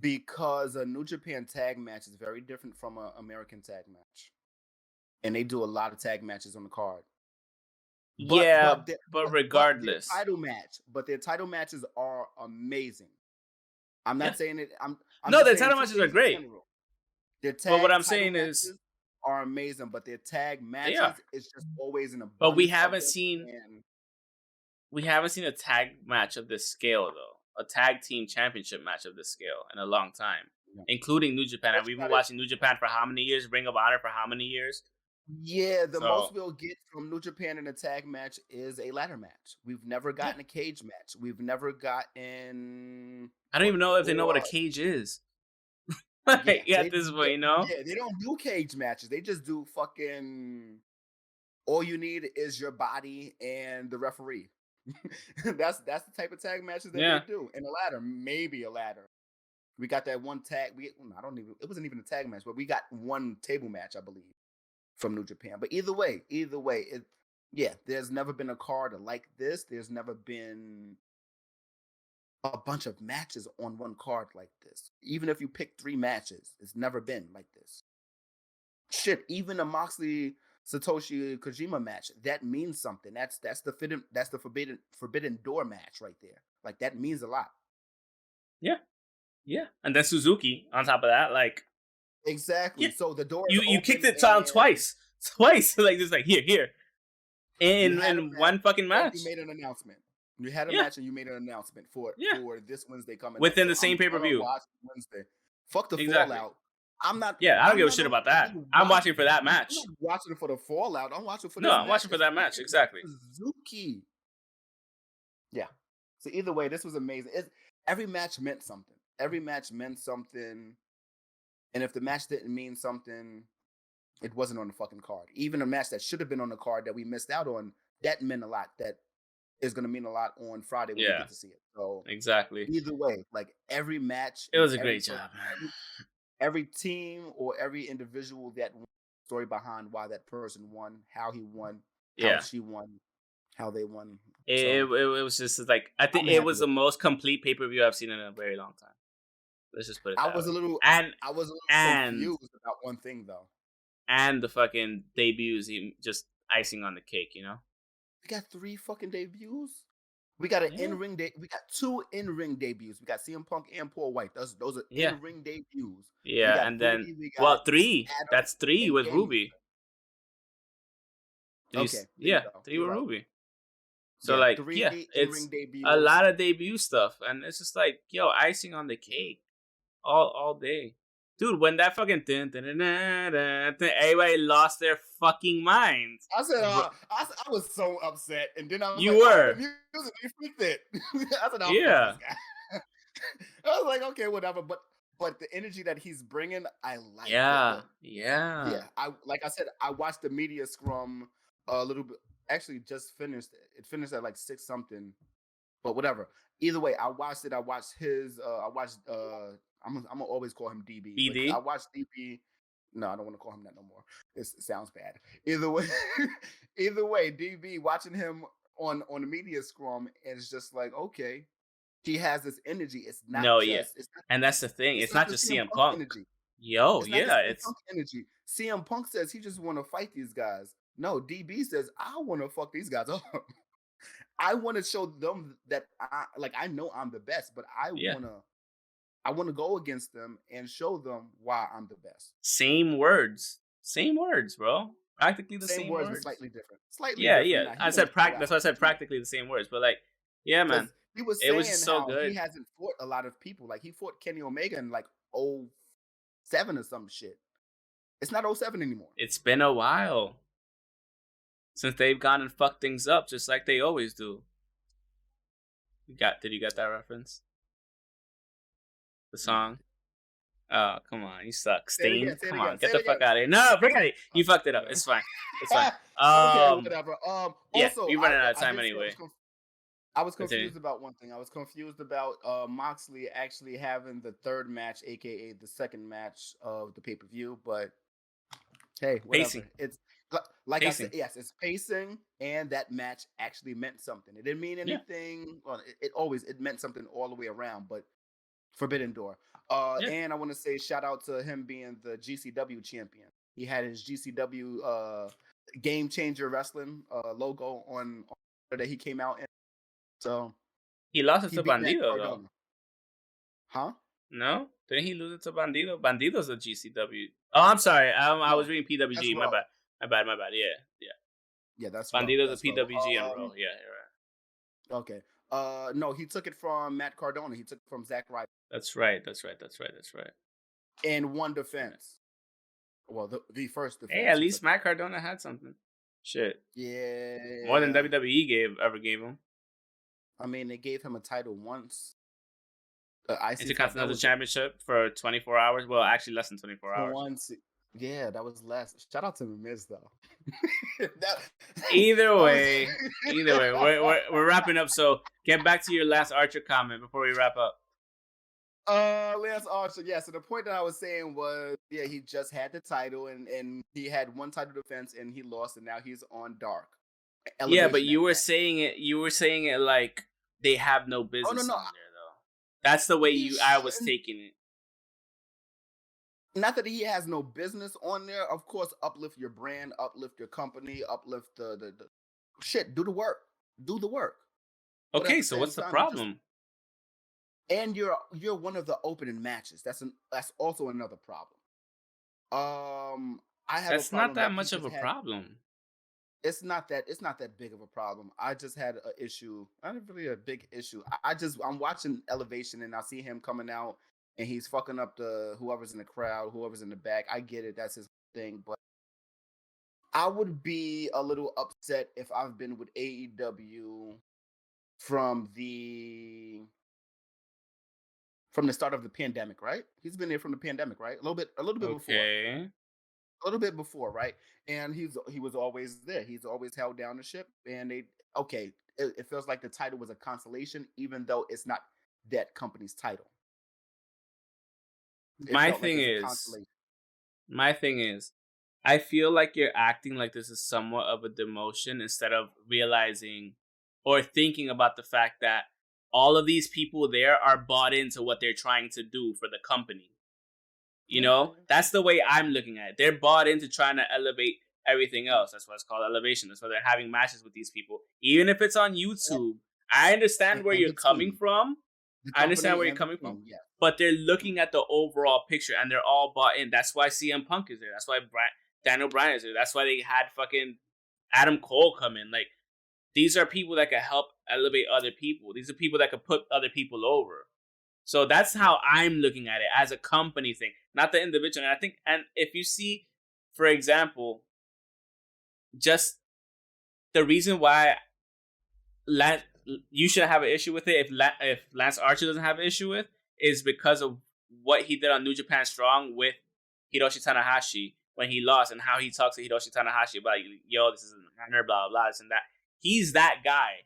Because a New Japan tag match is very different from an American tag match, and they do a lot of tag matches on the card. But regardless, their title matches are amazing. I'm not saying it. Their title matches are great. Their but what I'm saying is are amazing, but their tag matches is just always in a. But we haven't seen a tag match of this scale though. A tag team championship match of this scale in a long time, including New Japan. And we've been watching New Japan for how many years? Ring of Honor for how many years? Yeah, the most we'll get from New Japan in a tag match is a ladder match. We've never gotten a cage match. We've never gotten. I don't even know if they know what a cage is. At this point, you know? Yeah, they don't do cage matches. They just do fucking. All you need is your body and the referee. That's the type of tag matches that they do. And a ladder, maybe a ladder. We got that one tag. It wasn't even a tag match, but we got one table match, I believe, from New Japan. But either way, there's never been a card like this. There's never been a bunch of matches on one card like this. Even if you pick 3 matches, it's never been like this. Shit, even a Moxley Satoshi Kojima match, that means something. That's the forbidden door match right there. Like, that means a lot. Yeah, and then Suzuki on top of that, like, exactly. Yeah. So the door you kicked it down twice, like just like here, in one fucking match. You made an announcement. You had a match and you made an announcement for this Wednesday coming within up. the same pay-per-view. Wednesday. Fuck the Fallout. I'm not. Yeah, I don't give a shit about that. I'm watching for that match. I'm not watching for the Fallout. I'm watching for. I'm watching for that match. Exactly. Suzuki. Yeah. So either way, this was amazing. Every match meant something. Every match meant something. And if the match didn't mean something, it wasn't on the fucking card. Even a match that should have been on the card that we missed out on, that meant a lot. That is going to mean a lot on Friday when we get to see it. So exactly. Either way, like, every match, it was a great job. Every team or every individual that won the story behind why that person won, how he won, how she won, how they won. It was just like, I think it was the most complete pay-per-view I've seen in a very long time. Let's just put it. I was a little confused about one thing though. And the fucking debuts, just icing on the cake, you know. We got 3 fucking debuts. We got an in-ring we got 2 in-ring debuts. We got CM Punk and Paul White. Those are in-ring debuts. Yeah, and then 3. That's 3 with Ruby. Okay. 3 with Ruby. So it's a lot of debut stuff, and it's just like, icing on the cake, all day, dude. When that fucking everybody lost their fucking minds. I said, I was so upset, and then I was you freaked it. I said, I was like, okay, whatever, but the energy that he's bringing, I like. Yeah. Like I said, I watched the media scrum a little bit. Actually, just finished it. It finished at like 6 something, but whatever. Either way, I watched it. I watched his. I'm gonna always call him DB. BD. I watched DB. No, I don't want to call him that no more. It sounds bad. Either way, DB. Watching him on the media scrum, and it's just like, okay, he has this energy. It's not. And that's the thing. It's not just CM Punk energy. It's Punk energy. CM Punk says he just want to fight these guys. No, DB says, I want to fuck these guys up. I want to show them that I know I'm the best, but I want to go against them and show them why I'm the best. Same words, bro. Practically the same words, but slightly different. Slightly different. Yeah. I said that's why I said practically the same words, but like, yeah, man. He was saying so good. He hasn't fought a lot of people. Like, he fought Kenny Omega in like 07 or some shit. It's not 07 anymore. It's been a while since they've gone and fucked things up, just like they always do. Did you get that reference? The song? Oh, come on, you suck. Stain? Come on, get the fuck out of here. No, forget it. You fucked it up. It's fine. Okay, whatever. Also, we running out of time anyway. I was confused about one thing. I was confused about Moxley actually having the 3rd match, aka the 2nd match of the pay-per-view, but hey, whatever. Pacing. It's like pacing. I said, yes, it's pacing, and that match actually meant something. It didn't mean anything. Well, it meant something all the way around, but Forbidden Door. And I want to say shout out to him being the GCW champion. He had his GCW Game Changer Wrestling logo on that he came out in. So he lost it to Bandido, though. Huh? No? Didn't he lose it to Bandido? Bandido's a GCW. Oh, I'm sorry. I was reading PWG. My bad. Yeah, that's Bandido's a PWG on Raw. Yeah, you're right. Okay. No, he took it from Matt Cardona. He took it from Zack Ryder. That's right. And one defense. Well, the first defense. Hey, at least Matt Cardona had something. Shit. Yeah. More than WWE ever gave him. I mean, they gave him a title once. Intercontinental Championship for 24 hours. Well, actually less than 24 hours. Yeah, that was last. Shout out to the Miz though. Either way, we're wrapping up. So get back to your last Archer comment before we wrap up. Lance Archer. Yeah. So the point that I was saying was, yeah, he just had the title and he had one title defense and he lost, and now he's on Dark. Yeah, but you were saying it. You were saying it like they have no business on there though. That's the way I was taking it. Not that he has no business on there. Of course, uplift your brand, uplift your company, uplift the shit. Do the work. Do the work. Okay, so what's the problem? And you're one of the opening matches. That's also another problem. I have. That's not that much of a problem. It's not that big of a problem. I just had an issue. Not really a big issue. I'm watching Elevation and I see him coming out and he's fucking up whoever's in the crowd, whoever's in the back. I get it. That's his thing. But I would be a little upset if I've been with AEW from the start of the pandemic, right? He's been there from the pandemic, right? A little bit before. A little bit before, right? And he was always there. He's always held down the ship. And it feels like the title was a consolation, even though it's not that company's title. My thing is, I feel like you're acting like this is somewhat of a demotion instead of realizing or thinking about the fact that all of these people there are bought into what they're trying to do for the company. You know, that's the way I'm looking at it. They're bought into trying to elevate everything else. That's why it's called elevation. That's why they're having matches with these people. Even if it's on YouTube, I understand where you're coming from. But they're looking at the overall picture and they're all bought in. That's why CM Punk is there. That's why Daniel Bryan is there. That's why they had fucking Adam Cole come in. Like, these are people that can help elevate other people. These are people that can put other people over. So that's how I'm looking at it as a company thing, not the individual. And I think, and if you see, for example, just the reason why you should have an issue with it if Lance Archer doesn't have an issue with is because of what he did on New Japan Strong with Hiroshi Tanahashi when he lost and how he talks to Hiroshi Tanahashi about, yo, this is an honor, blah, blah, this and that. He's that guy.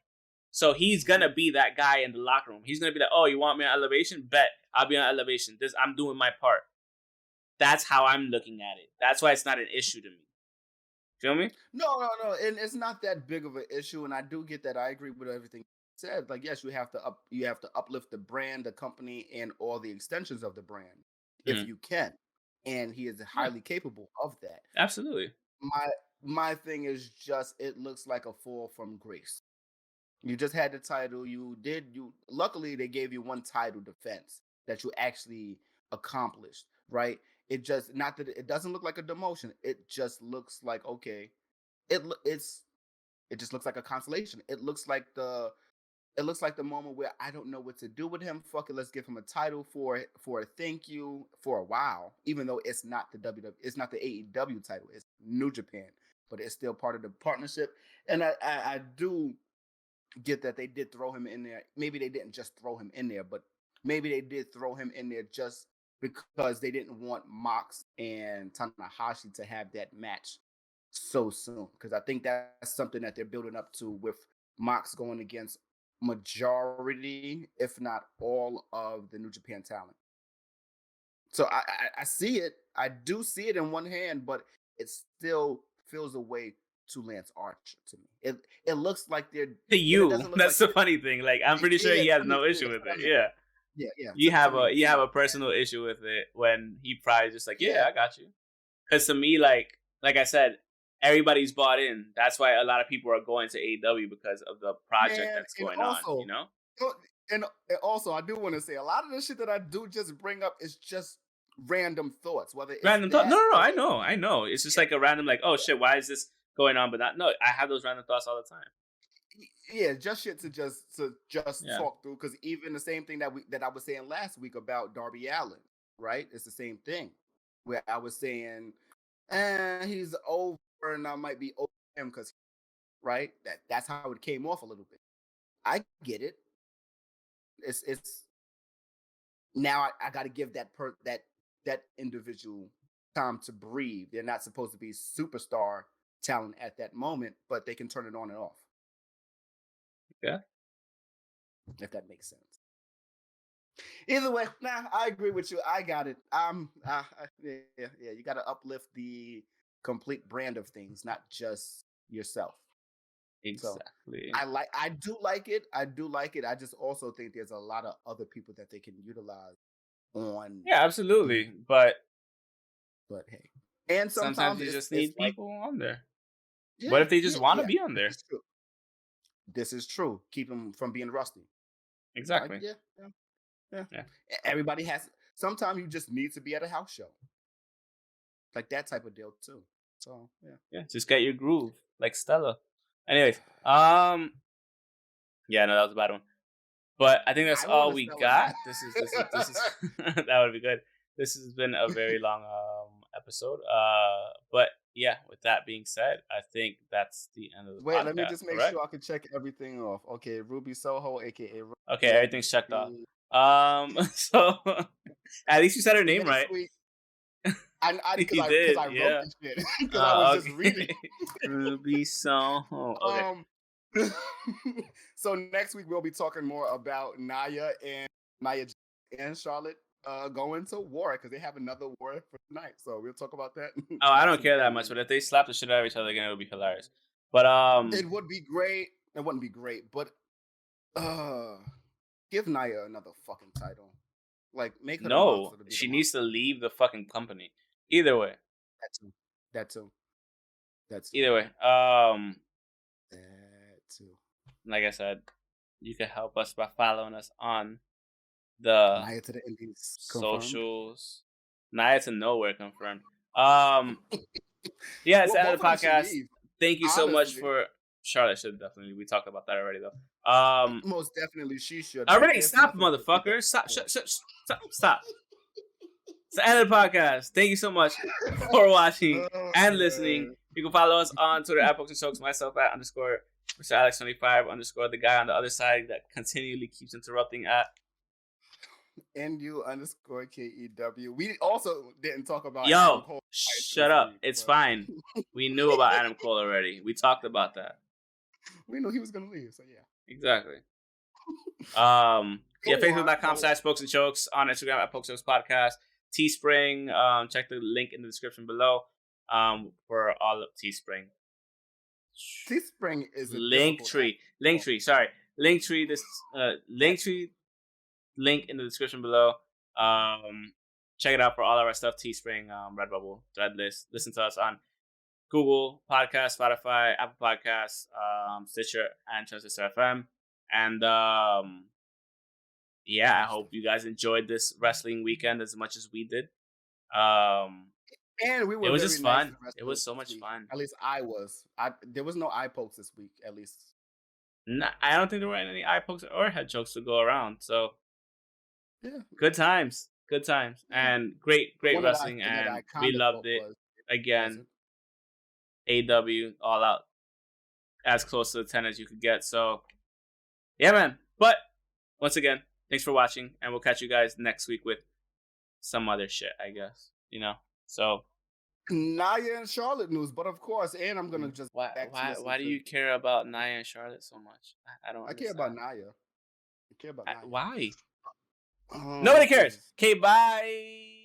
So he's going to be that guy in the locker room. He's going to be like, oh, you want me on Elevation? Bet. I'll be on Elevation. I'm doing my part. That's how I'm looking at it. That's why it's not an issue to me. Feel me? No. And it's not that big of an issue. And I do get that. I agree with everything you said. Like, yes, you have to uplift the brand, the company, and all the extensions of the brand if you can. And he is highly capable of that. Absolutely. My thing is just, it looks like a fall from grace. You just had the title. Luckily, they gave you one title defense that you actually accomplished, right? It just, not that it doesn't look like a demotion. It just looks like, okay, it just looks like a consolation. It looks like the moment where I don't know what to do with him. Fuck it, let's give him a title for a thank you for a while, even though it's not the it's not the AEW title. It's New Japan, but it's still part of the partnership. And I do get that they did throw him in there. Maybe they didn't just throw him in there, but maybe they did throw him in there just because they didn't want Mox and Tanahashi to have that match so soon. Because I think that's something that they're building up to with Mox going against majority, if not all, of the New Japan talent. So I see it. I do see it in one hand, but it still feels away to Lance Archer to me. It looks like they're to you. That's the funny thing. Like, I'm pretty sure he has no issue with it. Yeah. You have a personal issue with it when he probably just like, I got you. Because to me, like I said, everybody's bought in. That's why a lot of people are going to AEW because of the project that's going on. You know. And also, I do want to say a lot of the shit that I do just bring up is just random thoughts. Whether it's random thoughts. No. I know. It's just like a random, like, oh shit, why is this going on? But no, I have those random thoughts all the time. Yeah, just shit to talk through. Because even the same thing that I was saying last week about Darby Allin, right? It's the same thing where I was saying, he's over, and I might be over him because, right? That's how it came off a little bit. I get it. It's now I got to give that individual time to breathe. They're not supposed to be superstar talent at that moment, but they can turn it on and off. Yeah. If that makes sense. Either way, I agree with you. I got it. Yeah. You got to uplift the complete brand of things, not just yourself. Exactly. So I do like it. I just also think there's a lot of other people that they can utilize on. Yeah, absolutely. But hey, and sometimes you just need people on there. Yeah, what if they just want to be on there? This is true. Keep them from being rusty. Exactly. Yeah. Everybody has. Sometimes you just need to be at a house show, like that type of deal too. So yeah. Just get your groove, like Stella. Anyways, yeah, no, that was a bad one. But I think that's all we got. This is that would be good. This has been a very long episode. But yeah, with that being said, I think that's the end of the podcast. Let me just make sure I can check everything off. Okay, Ruby Soho, aka Ruby. Okay, everything's checked off. So at least you said her name right. Because I wrote this shit. Because I was just reading. Ruby Soho. Okay. So next week we'll be talking more about Nia and Charlotte going to war because they have another war for tonight. So we'll talk about that. Oh, I don't care that much, but if they slap the shit out of each other again, it would be hilarious. But it would be great. It wouldn't be great, but give Nia another fucking title. Like make her. No, she needs to leave the fucking company. Either way. That too. Either way. That too. Like I said, you can help us by following us on the Nia to the Indies socials. Nia to nowhere confirmed. Yeah, it's the end of the podcast. Thank you so much for Charlotte. Should definitely. We talked about that already, though. Most definitely, she should. Already, stop, motherfucker! Stop! Stop! It's the end of the podcast. Thank you so much for watching and listening. You can follow us on Twitter at Pokes and Chokes, myself at _ Mr. Alex25 _ the guy on the other side that continually keeps interrupting at NU _ KEW. We also didn't talk about Adam Cole. Shut up. It's fine. We knew about Adam Cole already. We talked about that. We knew he was gonna leave, so yeah. Exactly. Yeah, Facebook.com/Pokes and Chokes, on Instagram at Pokes and Chokes Podcast. Teespring, check the link in the description below. For all of Teespring. Teespring is a Linktree. Sorry, Linktree. This Linktree link in the description below. Check it out for all of our stuff. Teespring, Redbubble, Threadless. Listen to us on Google Podcasts, Spotify, Apple Podcasts, Stitcher, and Transistor FM. And yeah, I hope you guys enjoyed this wrestling weekend as much as we did. And we were. It was just fun. It was so much fun. At least I was. There was no eye pokes this week. At least. No, I don't think there were any eye pokes or head chokes to go around. So. Yeah. Good times. And great wrestling, and we loved it. Again, AEW All Out, as close to the 10 as you could get. So, yeah, man. But once again, thanks for watching, and we'll catch you guys next week with some other shit, I guess. So Nia and Charlotte news, but of course, and I'm gonna just why do you care about Nia and Charlotte so much? I don't. I care about Nia. I care about Nia. Why? Nobody cares. Okay, bye.